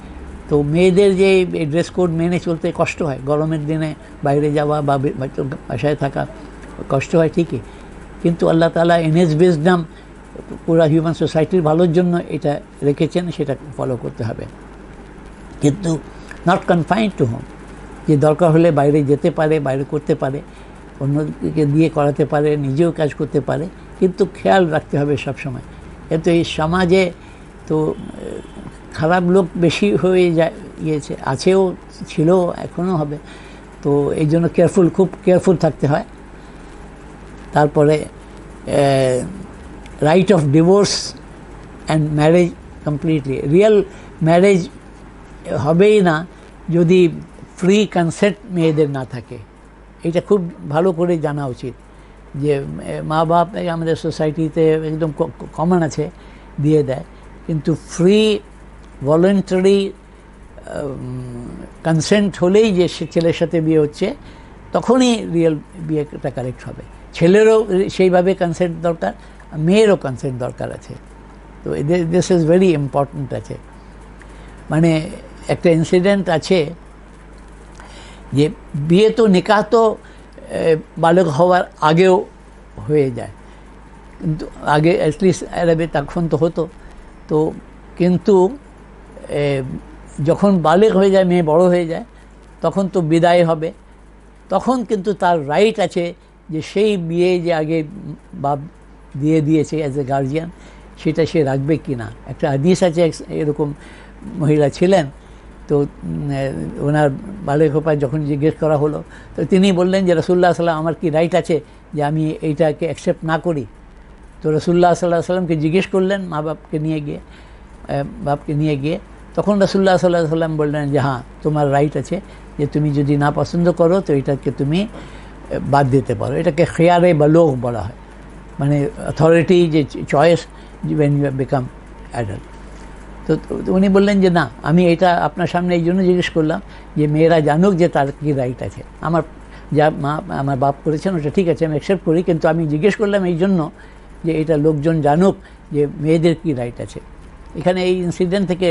তো মেয়েদের যে ড্রেস কোড মেনে চলতে কষ্ট হয়, গরমের দিনে বাইরে যাওয়া বা বাসায় থাকা কষ্ট হয় ঠিকই, কিন্তু আল্লাহ তাআলা ইন হিজ উইজডম পুরো হিউম্যান সোসাইটির ভালোর জন্য এটা রেখেছেন, সেটা ফলো করতে হবে। কিন্তু নট কনফাইন্ড টু হোম, যে দরকার হলে বাইরে যেতে পারে, বাইরে করতে পারে, অন্যকে দিয়ে করাতে পারে, নিজেও কাজ করতে পারে, কিন্তু খেয়াল রাখতে হবে সবসময়। কিন্তু এই সমাজে তো খারাপ লোক বেশি হয়ে গিয়েছে, আছেও, ছিল, এখনও হবে। তো এই জন্য খুব কেয়ারফুল থাকতে হয়। তারপরে right of divorce and marriage completely, real marriage হবেই না যদি ফ্রি কনসেন্ট মেয়েদের না থাকে। এটা খুব ভালো করে জানা উচিত যে মা বাপ আমাদের সোসাইটিতে একদম কমন আছে, দিয়ে দেয়, কিন্তু ফ্রি ভলেন্টারি কনসেন্ট হলেই যে সে ছেলের সাথে বিয়ে হচ্ছে, তখনই রিয়েল বিয়েটা কারেক্ট হবে। ছেলেরও সেইভাবে কনসেন্ট দরকার, মেয়েরও কনসেন্ট দরকার আছে। তো দিস ইজ ভেরি ইম্পর্ট্যান্ট আছে। মানে একটা ইনসিডেন্ট আছে যে বিয়ে তো নিকাহ তো বালক হওয়ার আগেও হয়ে যায়, কিন্তু আগে অ্যাটলিস্ট আরবে তখন তো হতো। তো কিন্তু যখন বালেগ হয়ে যায়, মেয়ে বড় হয়ে যায়, তখন তো বিদায় হবে, তখন কিন্তু তার রাইট আছে যে সেই বিয়ে যে আগে বাপ দিয়ে দিয়েছে অ্যাজ এ গার্জিয়ান, সেটা সে রাখবে কি না। একটা হাদিস আছে, এরকম মহিলা ছিলেন, তো ওনার বালেগ হওয়ায় যখন জিজ্ঞেস করা হলো, তো তিনি বললেন যে রাসূলুল্লাহ সাল্লাল্লাহু আলাইহি ওয়াসাল্লাম, আমার কি রাইট আছে যে আমি এইটাকে অ্যাকসেপ্ট না করি? তো রাসূলুল্লাহ সাল্লাল্লাহু আলাইহি ওয়াসাল্লামকে জিজ্ঞেস করলেন বাপকে নিয়ে গিয়ে, তখন রাসূলুল্লাহ সাল্লাল্লাহু আলাইহি ওয়াসাল্লাম বললেন যে হ্যাঁ, তোমার রাইট আছে, যে তুমি যদি না পছন্দ করো তো এটাকে তুমি বাদ দিতে পারো। এটাকে খিয়ারে বালোগ বলা হয়, মানে অথরিটি যে choice when you have become adult। তো উনি বললেন যে না, আমি এটা আপনার সামনে এই জন্য জিজ্ঞেস করলাম যে মেয়েরা জানুক যে তার কী রাইট আছে। আমার বাপ করেছেন ওটা ঠিক আছে, আমি অ্যাকসেপ্ট করি, কিন্তু আমি জিজ্ঞেস করলাম এই জন্য যে এটা লোকজন জানুক যে মেয়েদের কী রাইট আছে। এখানে এই ইনসিডেন্ট থেকে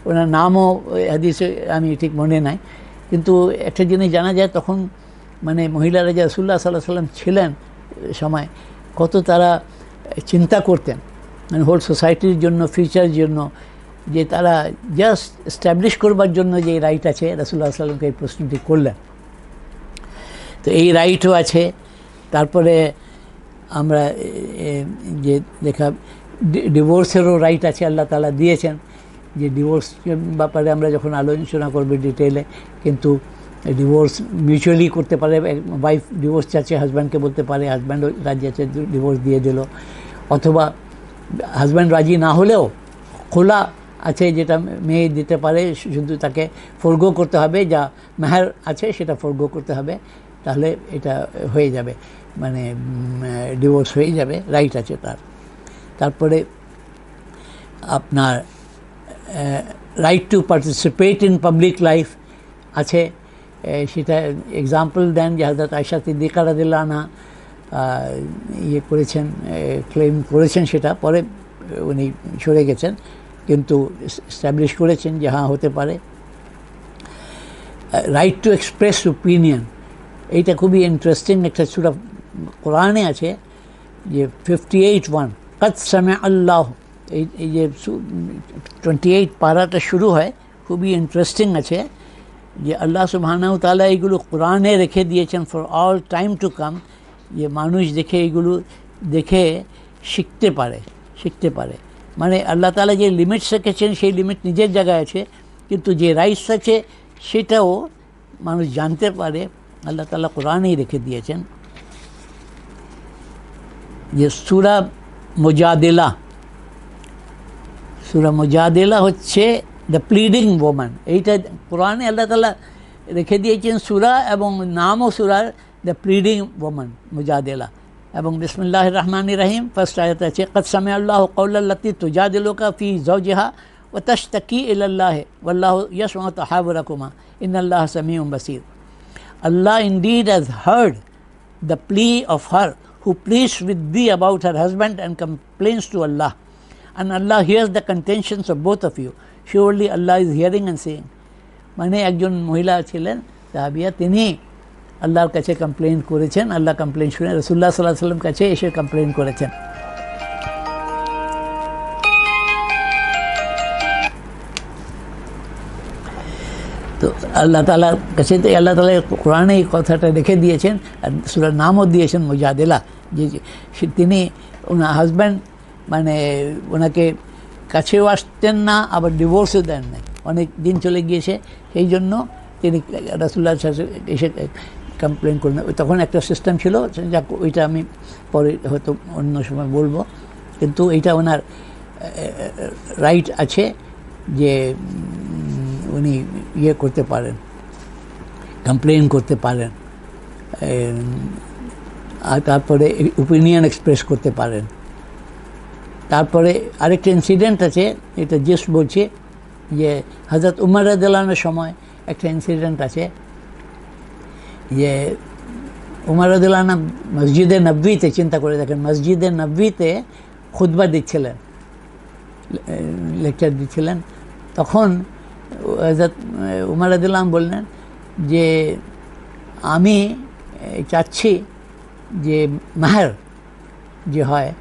ওনার নামও হাদিসে আমি ঠিক মনে নাই, কিন্তু একটা জিনিস জানা যায়, তখন মানে মহিলারা যে রাসূলুল্লাহ সাল্লাল্লাহু আলাইহি ওয়াসাল্লাম ছিলেন সময়, কত তারা চিন্তা করতেন মানে হোল সোসাইটির জন্য, ফিউচারের জন্য, যে তারা জাস্ট এস্টাবলিশ করবার জন্য যে রাইট আছে, রাসূলুল্লাহ সাল্লাল্লাহু আলাইহি ওয়াসাল্লামকে এই প্রশ্নটি করলেন। তো এই রাইটও আছে। তারপরে আমরা যে ডিভোর্সেরও রাইট আছে, আল্লাহ তাআলা দিয়েছেন, যে ডিভোর্স ব্যাপারে আমরা যখন আলোচনা করব ডিটেলে, কিন্তু ডিভোর্স মিউচুয়ালি করতে পারে। ওয়াইফ ডিভোর্স চাচ্ছে, হাজব্যান্ডকে বলতে পারে, হাজব্যান্ডও রাজি আছে, ডিভোর্স দিয়ে দিল। অথবা হাজব্যান্ড রাজি না হলেও খোলা আছে, যেটা মেয়ে দিতে পারে, শুধু তাকে ফরগো করতে হবে, যা মেহার আছে সেটা ফরগো করতে হবে, তাহলে এটা হয়ে যাবে, মানে ডিভোর্স হয়ে যাবে, রাইট আছে তার। তারপরে আপনার right to participate in public life আছে, সেটা এক্সাম্পল দেন যে হযরত আয়েশা সিদ্দিকা রাদিয়াল্লাহু আনহা ইয়ে করেছেন, ক্লেম করেছেন, সেটা পরে উনি সরে গেছেন, কিন্তু এস্টাবলিশ করেছেন যে হ্যাঁ হতে পারে। রাইট টু এক্সপ্রেস ওপিনিয়ন, এইটা খুবই ইন্টারেস্টিং একটা সূরা কোরআনে আছে, যে 58:1 কদ সামিআ আল্লাহ, এই যে 28 পারাটা শুরু হয়, খুবই ইন্টারেস্টিং আছে যে আল্লাহ সুবহানাহু তাআলা এইগুলো কোরআনে রেখে দিয়েছেন for all time to come, যে মানুষ দেখে এইগুলো দেখে শিখতে পারে। মানে আল্লাহ তাআলা যে লিমিটস রেখেছেন সেই লিমিট নিজের জায়গায় আছে, কিন্তু যে রাইটস আছে সেটাও মানুষ জানতে পারে, আল্লাহ তাআলা কোরআনেই রেখে দিয়েছেন। যে সূরা মুজাদিলা হচ্ছে দ্য প্লিডিং ওম্যান, এইটা কোরআনে আল্লাহ তাআলা রেখে দিয়েছেন সূরা, এবং নামও সূরার দ্য প্লিডিং ওম্যান মুজাদিলা। এবং বিসমিল্লাহির রহমানির রহিম ফার্স্ট আয়াত আছে, কদ সামিআ আল্লাহু কাওলাল্লাতী তুজাদিলুকা ফী যাওজিহা ওয়া তাশতাকি ইলাল্লাহি ওয়াল্লাহু ইয়াসমাউ তাহাবুরাকুমা ইন্নাল্লাহা Samiun বাসীর। Allah indeed has heard the plea of her who pleads with thee about her husband and complains to Allah, and Allah hears the contentions of both of you. Surely Allah is hearing and seeing. মানে একজন মহিলা ছিলেন সাহাবিয়া, তিনি আল্লাহর কাছে complain করেছেন, আল্লাহ complain শুনে রাসূলুল্লাহ সাল্লাল্লাহু আলাইহি ওয়াসাল্লাম কাছে এসে কমপ্লেন করেছেন। তো আল্লাহ তাআলার কাছে তো আল্লাহ তাআলা কোরআনে এই কথাটা রেখে দিয়েছেন, আর সূরার নামও দিয়েছেন মুজাদিলা, যে তিনি ওনার হাজব্যান্ড মানে ওনাকে কাছেও আসতেন না, আবার ডিভোর্সও দেন না, অনেক দিন চলে গিয়েছে, সেই জন্য তিনি রাসূলুল্লাহর সাথে এসে কমপ্লেন করেন। তখন একটা সিস্টেম ছিল, যাক ওইটা আমি পরে হয়তো অন্য সময় বলবো, কিন্তু এইটা ওনার রাইট আছে যে উনি ইয়ে করতে পারেন, কমপ্লেন করতে পারেন, আর তারপরে ওপিনিয়ন এক্সপ্রেস করতে পারেন। তারপরে আরেকটা ইনসিডেন্ট আছে, এটা জাস্ট বলছি যে হযরত উমর রাদিয়াল্লাহু আনহুর সময় একটা ইনসিডেন্ট আছে, যে উমর রাদিয়াল্লাহু আনহু মসজিদে নববীতে, চিন্তা করে দেখেন, মসজিদে নববীতে খুতবা দিচ্ছিলেন, লেকচার দিচ্ছিলেন, তখন হযরত উমর রাদিয়াল্লাহু আনহু বললেন যে আমি চাচ্ছি যে মাহর যে হয়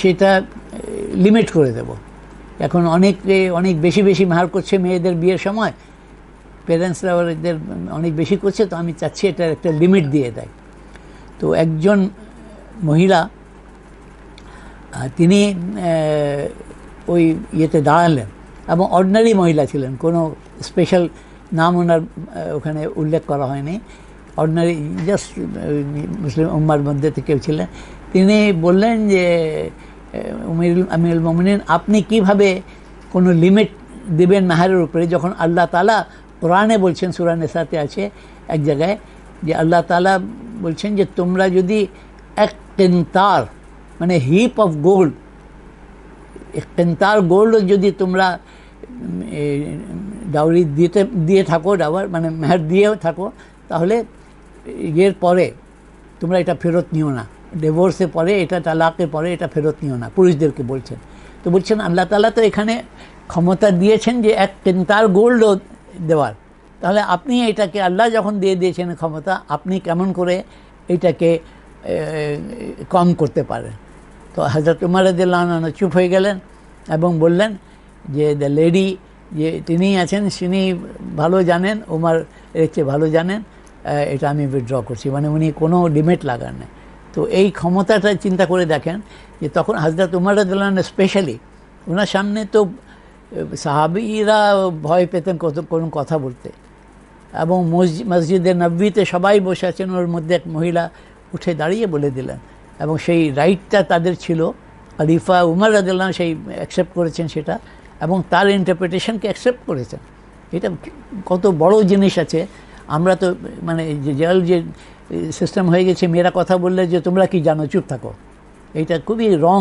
সেটা লিমিট করে দেব। এখন অনেক বেশি মাহর করছে মেয়েদের বিয়ের সময়, প্যারেন্টসরা এদের অনেক বেশি করছে, তো আমি চাচ্ছি এটার একটা লিমিট দিয়ে দেয়। তো একজন মহিলা তিনি ওই ইয়েতে দাঁড়ালেন, এবং অর্ডিনারি মহিলা ছিলেন, কোনো স্পেশাল নাম ওনার ওখানে উল্লেখ করা হয়নি, অর্ডিনারি জাস্ট মুসলিম উম্মার মধ্যে কেউ ছিলেন। তিনি বললেন যে আমিরুল মুমিনিন, আপনি কিভাবে কোনো লিমিট দেবেন মাহরের উপরে, যখন আল্লাহ তাআলা কোরআনে বলছেন, সূরা নিসাতে আছে এক জায়গায়, যে আল্লাহ তাআলা বলছেন যে তোমরা যদি এক কিন্তার মানে হিপ অফ গোল্ড, এক কিন্তার গোল্ড যদি তোমরা ডাউরি দিয়ে থাকো, ডাওয়ার মানে মেহর দিয়েও থাকো, তাহলে এর পরে তোমরা এটা ফেরত নিও না, ডিভোর্সের পরে, এটা তালাকের পরে এটা ফেরত নিও না, পুরুষদেরকে বলছেন। তো বলছেন আল্লাহ তাআলা তো এখানে ক্ষমতা দিয়েছেন যে এক কিন্তার গোল্ডও দেওয়ার, তাহলে আপনি এটাকে, আল্লাহ যখন দিয়ে দিয়েছেন ক্ষমতা, আপনি কেমন করে এটাকে কম করতে পারেন? তো হযরত উমর রাদিয়াল্লাহু আনহু চুপ হয়ে গেলেন এবং বললেন যে দ্য লেডি যে তিনি আছেন তিনি ভালো জানেন, উমর এর চেয়ে ভালো জানেন, এটা আমি উইথড্র করছি, মানে উনি কোনো লিমিট লাগান না। তো এই ক্ষমতাটা চিন্তা করে দেখেন যে তখন হযরত উমর রাদিয়াল্লাহু আনহু স্পেশালি, ওনার সামনে তো সাহাবীরা ভয় পেতেন কোনো কথা বলতে, এবং মসজিদে নববীতে সবাই বসে আছেন, ওর মধ্যে এক মহিলা উঠে দাঁড়িয়ে বলে দিলেন, এবং সেই রাইটটা তাদের ছিল, খলিফা উমর রাদিয়াল্লাহু আনহু সেই অ্যাকসেপ্ট করেছেন সেটা, এবং তার ইন্টারপ্রিটেশনকে অ্যাকসেপ্ট করেছেন। এটা কত বড় জিনিস আছে। আমরা তো মানে যে সিস্টেম হয়ে গেছে, মেয়েরা কথা বললে যে তোমরা কি জানো, চুপ থাকো, এইটা খুবই রং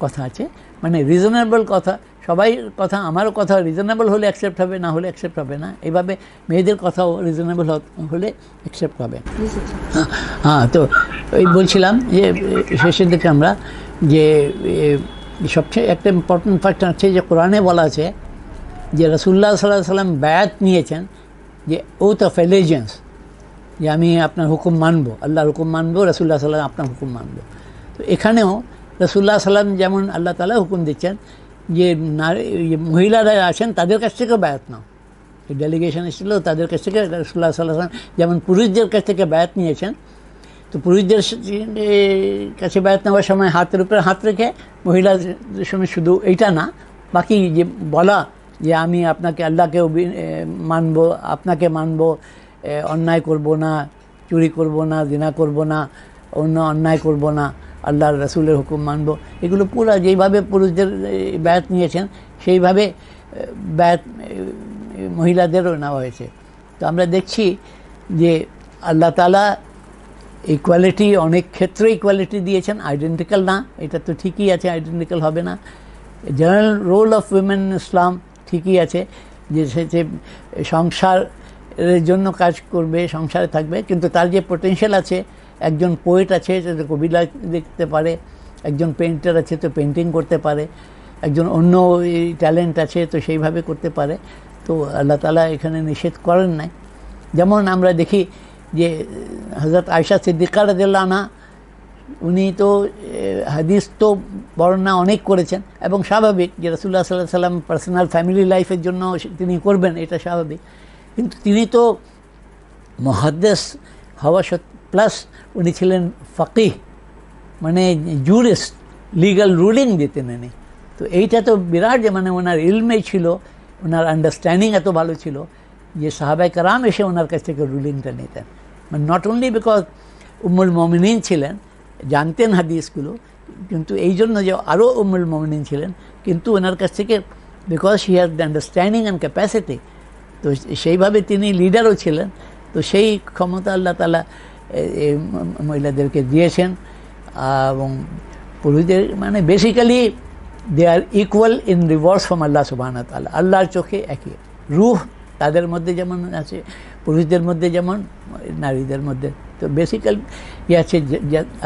কথা আছে। মানে রিজনেবল কথা সবাই কথা, আমারও কথা রিজনেবল হলে অ্যাকসেপ্ট হবে, না হলে অ্যাকসেপ্ট হবে না, এইভাবে মেয়েদের কথাও রিজনেবল হলে অ্যাকসেপ্ট হবে। হ্যাঁ, তো ওই বলছিলাম যে শেষের দিকে আমরা যে সবচেয়ে একটা ইম্পর্টেন্ট ফ্যাক্ট হচ্ছে যে কোরআনে বলা আছে যে রাসূলুল্লাহ সাল্লাল্লাহু আলাইহি ওয়াসাল্লাম বায়াত নিয়েছেন, যে ওথ অফ অ্যালিজিয়েন্স, যে আমি আপনার হুকুম মানবো, আল্লাহর হুকুম মানবো, রাসূলুল্লাহ সাল্লাল্লাহু আলাইহি ওয়াসাল্লাম আপনার হুকুম মানবো। তো এখানেও রাসূলুল্লাহ সাল্লাম যেমন আল্লাহ তাআলা হুকুম দিচ্ছেন যে মহিলারা আছেন তাদের কাছ থেকেও বায়াত নাও, এই ডেলিগেশন এসেছিল তাদের কাছ থেকে রাসূলুল্লাহ সাল্লাল্লাহু আলাইহি ওয়াসাল্লাম যেমন পুরুষদের কাছ থেকে বায়াত নিয়েছেন, তো পুরুষদের কাছে বায়াত নেওয়ার সময় হাতের উপরে হাত রেখে, মহিলাদের সময় শুধু এইটা না, বাকি যে বলা যে আমি আপনাকে আল্লাহকে মানবো, আপনাকে মানবো, অন্যায় করব না, চুরি করব না, জিনা করব না, অন্য অন্যায় করব না, আল্লাহর রাসূলের হুকুম মানব, এগুলো পুরো যেইভাবে পুরুষদের বায়াত নিয়েছেন সেইভাবে বায়াত মহিলাদেরও নেওয়া হয়েছে। তো আমরা দেখছি যে আল্লাহ তাআলা ইকুয়ালিটি, অনেক ক্ষেত্রে ইকুয়ালিটি দিয়েছেন, আইডেন্টিক্যাল না, এটা তো ঠিকই আছে, আইডেন্টিক্যাল হবে না। জেনারেল রোল অফ উইমেন ইসলাম ঠিকই আছে, যে সে সংসারের জন্য কাজ করবে, সংসারে থাকবে, কিন্তু তার যে পোটেনশিয়াল আছে, একজন পোয়েট আছে সে কবিতা লিখতে পারে, একজন পেইন্টার আছে তো পেন্টিং করতে পারে, একজন অন্য ট্যালেন্ট আছে তো সেইভাবে করতে পারে। তো আল্লাহ তাআলা এখানে নিষেধ করেন নাই। যেমন আমরা দেখি যে হযরত আয়েশা সিদ্দিকা রাদিয়াল্লাহু আনহা, উনি তো হাদিস তো বর্ণনা অনেক করেছেন, এবং স্বাভাবিক যে রাসূলুল্লাহ সাল্লাল্লাহু আলাইহি ওয়াসাল্লাম পার্সোনাল ফ্যামিলি লাইফের জন্য তিনি করবেন, এটা স্বাভাবিক। কিন্তু তিনি তো মুহাদ্দিস হওয়া প্লাস উনি ছিলেন ফাকিহ, মানে জুরিস্ট, লিগ্যাল রুলিং দিতেন উনি। তো এইটা তো বিরাট, যে মানে ওনার ইলমেই ছিল, ওনার আন্ডারস্ট্যান্ডিং এত ভালো ছিল যে সাহাবায়ে কেরাম এসে ওনার কাছ থেকে রুলিংটা নিতেন। মানে নট অনলি বিকজ উম্মুল মুমিনিন ছিলেন, জানতেন হাদিসগুলো, কিন্তু এই জন্য যে আরও উম্মুল মুমিনিন ছিলেন, কিন্তু ওনার কাছ থেকে because he has the understanding and capacity, তো সেইভাবে তিনি লিডারও ছিলেন। তো সেই ক্ষমতা আল্লাহ তাআলা মহিলাদেরকে দিয়েছেন, এবং পুরুষদের মানে basically they are equal in rewards from Allah সুবহানাহু ওয়া তাআলা। আল্লাহর চোখে একই রূহ তাদের মধ্যে যেমন আছে, পুরুষদের মধ্যে যেমন নারীদের মধ্যে। তো বেসিক্যাল আছে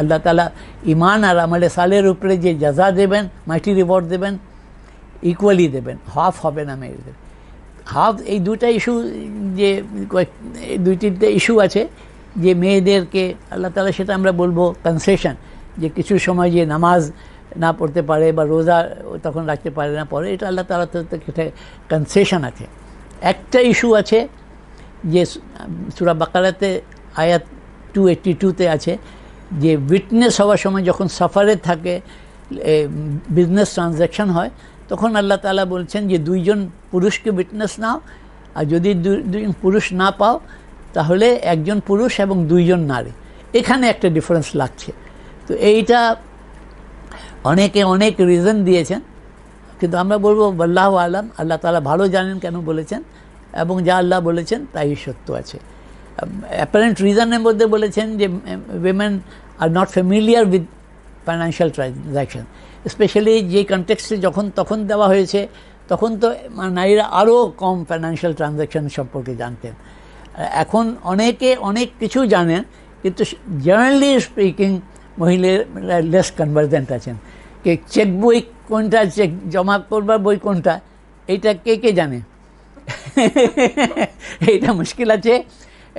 আল্লাহ তাআলা ঈমান আর আমলে সালের উপরে যে জাযা দেবেন, মাইটি রিওয়ার্ড দেবেন, ইকুয়ালি দেবেন, হাফ হবে না মেয়েদের। হাফ, এই দুইটা ইস্যু, যে দুই তিনটে ইস্যু আছে যে মেয়েদেরকে আল্লাহ তাআলা, সেটা আমরা বলবো কনসেশন, যে কিছু সময় যে নামাজ না পড়তে পারে বা রোজা তখন রাখতে পারে না, পরে এটা আল্লাহ তাআলা থেকে কনসেশন আছে। একটা ইস্যু আছে যে সূরা বাকারাতে আয়াত 282-তে আছে, যে উইটনেস হওয়ার সময় যখন সফরে থাকে, বিজনেস ট্রানজ্যাকশন হয়, তখন আল্লাহ তাআলা বলছেন যে দুইজন পুরুষকে উইটনেস নাও, আর যদি দুইজন পুরুষ না পাও তাহলে একজন পুরুষ এবং দুইজন নারী। এখানে একটা ডিফারেন্স লাগছে। তো এইটা অনেকে অনেক রিজন দিয়েছেন, কিন্তু আমরা বলবো আল্লাহু আলাম, আল্লাহ তাআলা ভালো জানেন কেন বলেছেন, এবং যা আল্লাহ বলেছেন তাই সত্য আছে। অ্যাপারেন্ট রিজনের মধ্যে বলেছেন যে women are not familiar with financial transaction, specially যে কনটেক্সটে যখন তখন দেওয়া হয়েছে, তখন তো নারীরা আরও কম ফাইন্যান্সিয়াল ট্রানজ্যাকশন সম্পর্কে জানতেন। এখন অনেকে অনেক কিছু জানেন, কিন্তু জেনারেলি স্পিকিং মহিলারা লেস কনভার্জেন্ট আছেন। কে চেক বই কোনটা, চেক জমা করবার বই কোনটা, এইটা কে কে জানে? এইটা মুশকিল আছে।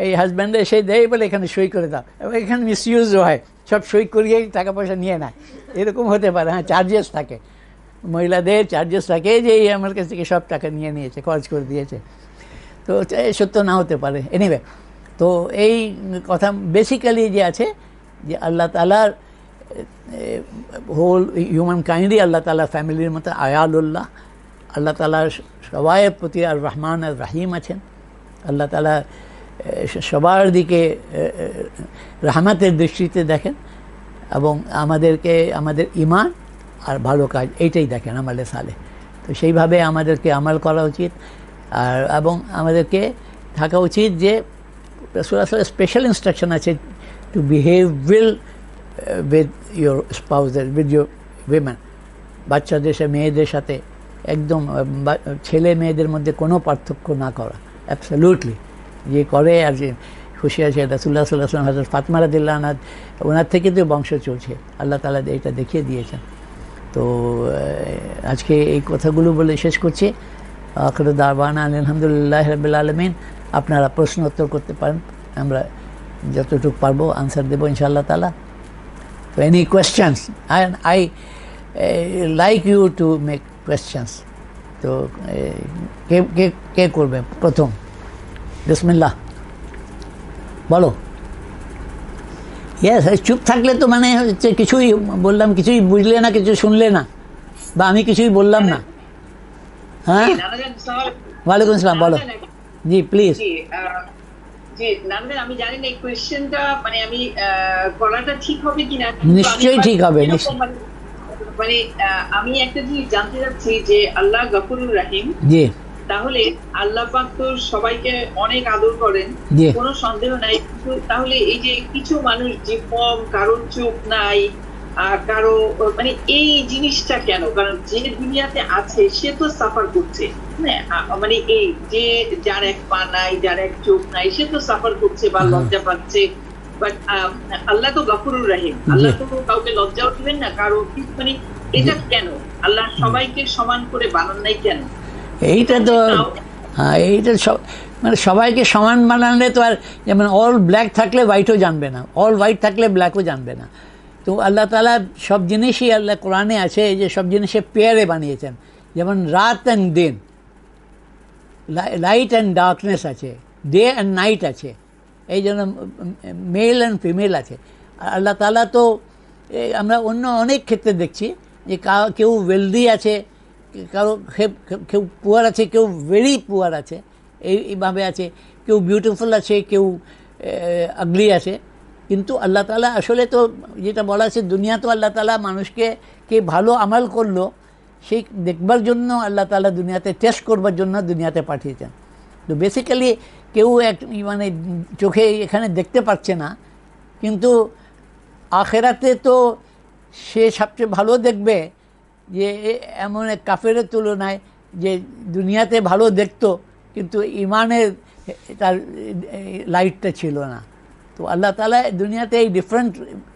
এই হাজব্যান্ডে এসে দেয় বলে এখানে সই করে দাও, এবং এখানে মিসইউজও হয়, সব সই করিয়ে টাকা পয়সা নিয়ে নেয়, এরকম হতে পারে। হ্যাঁ, চার্জেস থাকে, মহিলাদের চার্জেস থাকে যে এই আমার কাছ থেকে সব টাকা নিয়ে নিয়েছে, খরচ করে দিয়েছে। তো সত্য না হতে পারে। এনিওয়ে, তো এই কথা বেসিক্যালি যে আছে যে আল্লাহ তাআলার হোল হিউম্যান কাইন্ডই আল্লাহ তাআলা ফ্যামিলির মতো আয়ালুল্লাহ। আল্লাহ তাআলার সবাইয়ের প্রতি আর রহমান আর রাহিম আছেন। আল্লাহ তাআলা সবার দিকে রহমতের দৃষ্টিতে দেখেন, এবং আমাদেরকে আমাদের ঈমান আর ভালো কাজ এইটাই দেখেন, আমলে সালেহ। তো সেইভাবে আমাদেরকে আমল করা উচিত, আর এবং আমাদেরকে থাকা উচিত যে রাসূলুল্লাহ স্পেশাল ইনস্ট্রাকশন আছে two behave well with your spouses, with your women, বাচ্চাদের সাথে, মেয়েদের সাথে একদম ছেলে মেয়েদের মধ্যে কোনো পার্থক্য না করা, অ্যাবসলিউটলি। যে করে আর যে খুশি আছে, রাসূলুল্লাহ সাল্লাল্লাহু আলাইহি ওয়াসাল্লাম হযরত ফাতিমা রাদিয়াল্লাহু আনহা ওনার থেকে তো বংশ চলছে, আল্লাহ তাআলা এটা দেখিয়ে দিয়েছেন। তো আজকে এই কথাগুলো বলে শেষ করছি। আখিরু দাওয়ানা আলহামদুলিল্লাহি রাব্বিল আলামিন। আপনারা প্রশ্ন উত্তর করতে পারেন, আমরা যতটুকু পারবো আনসার দেবো ইনশাআল্লাহ তাআলা। তো any questions, I like you to make questions. তো কে কে কে করবে প্রথম? বিসমিল্লাহ, বলো। ইয়েস, চুপ থাকলে তো মানে হচ্ছে কিছুই বললাম, কিছুই বুঝলে না, কিছু শুনলে না, বা আমি কিছুই বললাম না। হ্যাঁ, ওয়ালাইকুম আসসালাম, বলো। জি প্লিজ। জি নানবেন, আমি জানি না এই কোয়েশ্চেনটা মানে আমি করাটা ঠিক হবে কিনা। নিশ্চয়ই ঠিক হবে, মানে আমি একটা জিনিস জানতে চাচ্ছি যে আল্লাহ গফুরুর রহিম, জি, তাহলে আল্লাহ পাক তো সবাইকে অনেক আদর করেন, কোনো সন্দেহ নাই। তাহলে এই যে কিছু মানুষ জিহ্বম, কারো চোখ নাই, কারো মানে এই জিনিসটা কেন? কারণ যে দুনিয়াতে আছে সে তো সাফার করছে, মানে এই যে যার এক পা নাই, যার এক চোখ নাই, সে তো সাফার করছে বা লজ্জা পাচ্ছে। বাট আল্লাহ তো গফুরুর রহিম, আল্লাহ তো কাউকে লজ্জাও দিবেন না কারো, মানে এটা কেন আল্লাহ সবাইকে সমান করে বানান নাই কেন? এইটা তো হ্যাঁ, এইটা মানে সবাইকে সমান বানালে তো আর, যেমন অল ব্ল্যাক থাকলে হোয়াইটও জানবে না, অল হোয়াইট থাকলে ব্ল্যাকও জানবে না। তো আল্লাহ তাআলা সব জিনিসই, আল্লাহ কোরআনে আছে যে সব জিনিসে পেয়ারে বানিয়েছেন। যেমন রাত অ্যান্ড দিন, লাইট অ্যান্ড ডার্কনেস আছে, ডে অ্যান্ড নাইট আছে, এই জন্য মেল অ্যান্ড ফিমেল আছে। আল্লাহ তাআলা তো আমরা অন্য অনেক ক্ষেত্রে দেখছি যে কেউ ওয়েলদি আছে, কারো কেউ পুয়ার আছে, কেউ ভেরি পুয়ার আছে, এইভাবে আছে, কেউ বিউটিফুল আছে, কেউ আগলি আছে। কিন্তু আল্লাহ তাআলা আসলে তো যেটা বলা আছে, দুনিয়া তো আল্লাহ তাআলা মানুষকে কে ভালো আমাল করলো সেই দেখবার জন্য আল্লাহ তাআলা দুনিয়াতে টেস্ট করবার জন্য দুনিয়াতে পাঠিয়েছেন। তো বেসিক্যালি কেউ মানে চোখে এখানে দেখতে পাচ্ছে না, কিন্তু আখেরাতে তো সে সবচেয়ে ভালো দেখবে যে এমন এক কাফেরের তুলনায় যে দুনিয়াতে ভালো দেখতো কিন্তু ইমানের তার লাইটটা ছিল না। তো আল্লাহ তাআলা দুনিয়াতে এই ডিফারেন্ট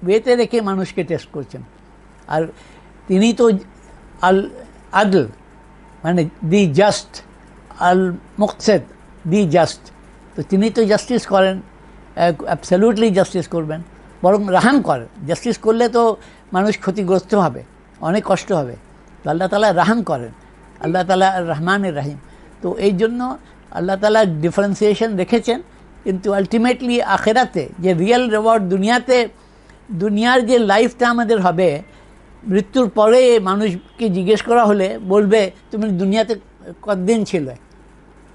ওয়েতে রেখে মানুষকে টেস্ট করছেন। আর তিনি তো আল আদল, মানে দি জাস্ট, আল মুকসেদ, দি জাস্ট। তো তিনি তো জাস্টিস করেন, অ্যাবসলিউটলি জাস্টিস করবেন, বরং রাহাম করেন। জাস্টিস করলে তো মানুষ ক্ষতিগ্রস্ত হবে, অনেক কষ্ট হবে। তো আল্লাহ তাআলা রাহাম করেন, আল্লাহ তাআলা রহমানের রাহিম। তো এই জন্য আল্লাহ তাআলা ডিফারেন্সিয়েশন রেখেছেন। কিন্তু আলটিমেটলি আখেরাতে যে রিয়েল রিওয়ার্ড, দুনিয়ার যে লাইফটা আমাদের হবে, মৃত্যুর পরে মানুষকে জিজ্ঞেস করা হলে বলবে তুমি দুনিয়াতে কতদিন ছিলে,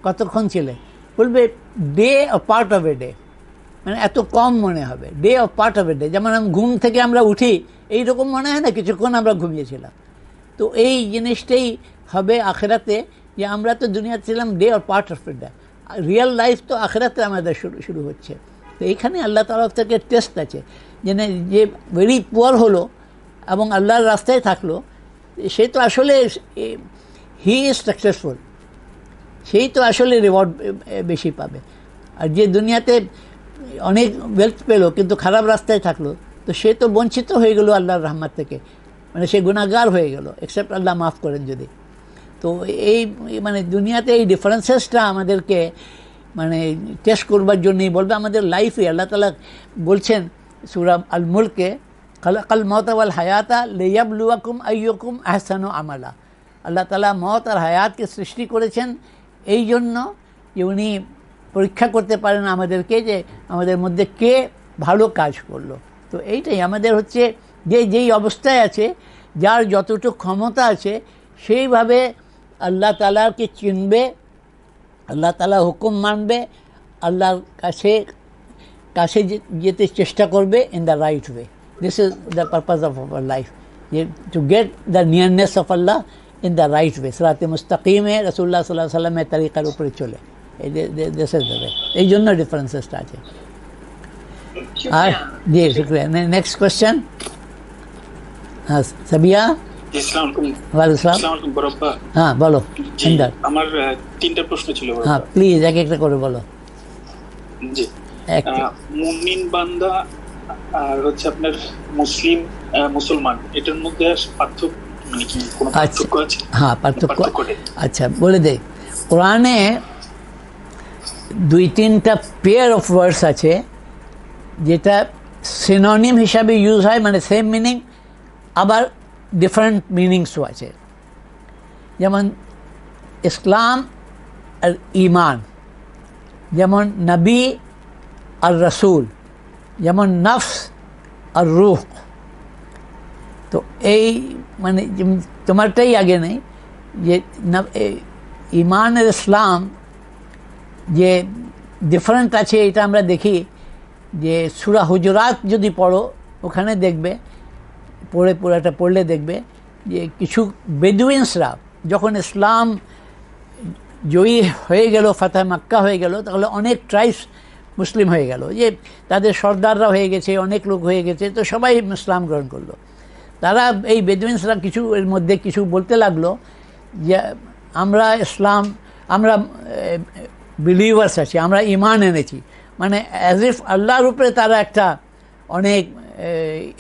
কতক্ষণ ছিলে, বলবে day of part of a day, মানে এত কম মনে হবে, day of part of a day. যেমন ঘুম থেকে আমরা উঠি এইরকম মনে হয় না কিছুক্ষণ আমরা ঘুমিয়েছিলাম। তো এই জিনিসটাই হবে আখেরাতে, যে আমরা তো দুনিয়াতে ছিলাম day of part of a day, real life তো আখেরাতে আমাদের শুরু হচ্ছে। তো এইখানে আল্লাহ তরফ থেকে টেস্ট আছে, যে ভেরি পুয়ার হলো এবং আল্লাহর রাস্তায় থাকলো, সে তো আসলে হি ইজ সাকসেসফুল, সেই তো আসলে রিওয়ার্ড বেশি পাবে। আর যে দুনিয়াতে অনেক ওয়েলথ পেলো কিন্তু খারাপ রাস্তায় থাকলো, তো সে তো বঞ্চিত হয়ে গেল আল্লাহর রহমত থেকে, মানে সে গুনাহগার হয়ে গেল, এক্সেপ্ট আল্লাহ মাফ করেন যদি। তো এই মানে দুনিয়াতে এই ডিফারেন্সেসটা আমাদেরকে মানে টেস্ট করবার জন্যই বলবে। আমাদের লাইফে আল্লাহ তাআলা বলছেন সূরা আল মুলকে, খালাকাল মাউতা ওয়াল হায়াতা লিয়াবলুয়াকুম আইয়ুকুম আহসানু আমালা। আল্লাহ তাআলা মওত আর হায়াতকে সৃষ্টি করেছেন এই জন্য যে উনি পরীক্ষা করতে পারেন আমাদেরকে, যে আমাদের মধ্যে কে ভালো কাজ করলো। তো এইটাই আমাদের হচ্ছে যেই অবস্থায় আছে, যার যতটুকু ক্ষমতা আছে সেইভাবে আল্লাহ তাআলাকে চিনবে, আল্লাহ তাআলা হুকুম মানবে, আল্লাহর কাছে যেতে চেষ্টা করবে in the right way. This is the purpose of our life, যে to get the nearness of Allah in the right way, সিরাতে মুস্তাকিমে রাসূলুল্লাহ সাল্লাল্লাহু আলাইহি ওয়াসাল্লামের তরিকার উপরে চলে। This is the way. এই জন্য ডিফারেন্সেসটা আছে। আর জি শুক্রিয়া। Next question, Sabiya. হ্যাঁ বলো। আমার তিনটা প্রশ্ন ছিল। হ্যাঁ প্লিজ এক একটা করে বলো। জি, মুমিন বান্দা আর হচ্ছে আপনার মুসলমান, এটার মধ্যে পার্থক্য মানে কি, কোনো পার্থক্য আছে? হ্যাঁ পার্থক্য, আচ্ছা বলে দে। কোরআনে 2-3টা পেয়ার অফ ওয়ার্ডস আছে যেটা সিনোনিম হিসাবে ইউজ হয়, মানে সেম মিনিং, আবার ডিফারেন্ট মিনিংসও আছে। যেমন ইসলাম আর ঈমান, যেমন নবী আর রসুল, যেমন নফস আর রূহ। তো এই মানে তোমারটাই আগে নেই যে ঈমান আর ইসলাম যে ডিফারেন্ট আছে, এটা আমরা দেখি যে সূরা হুজুরাত যদি পড়ো ওখানে দেখবে, পুরোটা পড়লে দেখবে যে কিছু বেদুইনসরা যখন ইসলাম জয়ী হয়ে গেল, ফাতহ মক্কা হয়ে গেল, তাহলে অনেক ট্রাইবস মুসলিম হয়ে গেল, যে তাদের সর্দাররা হয়ে গেছে, অনেক লোক হয়ে গেছে, তো সবাই ইসলাম গ্রহণ করলো। তারা এই বেদুইনসরা কিছু এর মধ্যে কিছু বলতে লাগলো যে আমরা বিলিভার্স আছি, আমরা ঈমান এনেছি, মানে অ্যাজ ইফ আল্লাহর উপরে তারা একটা অনেক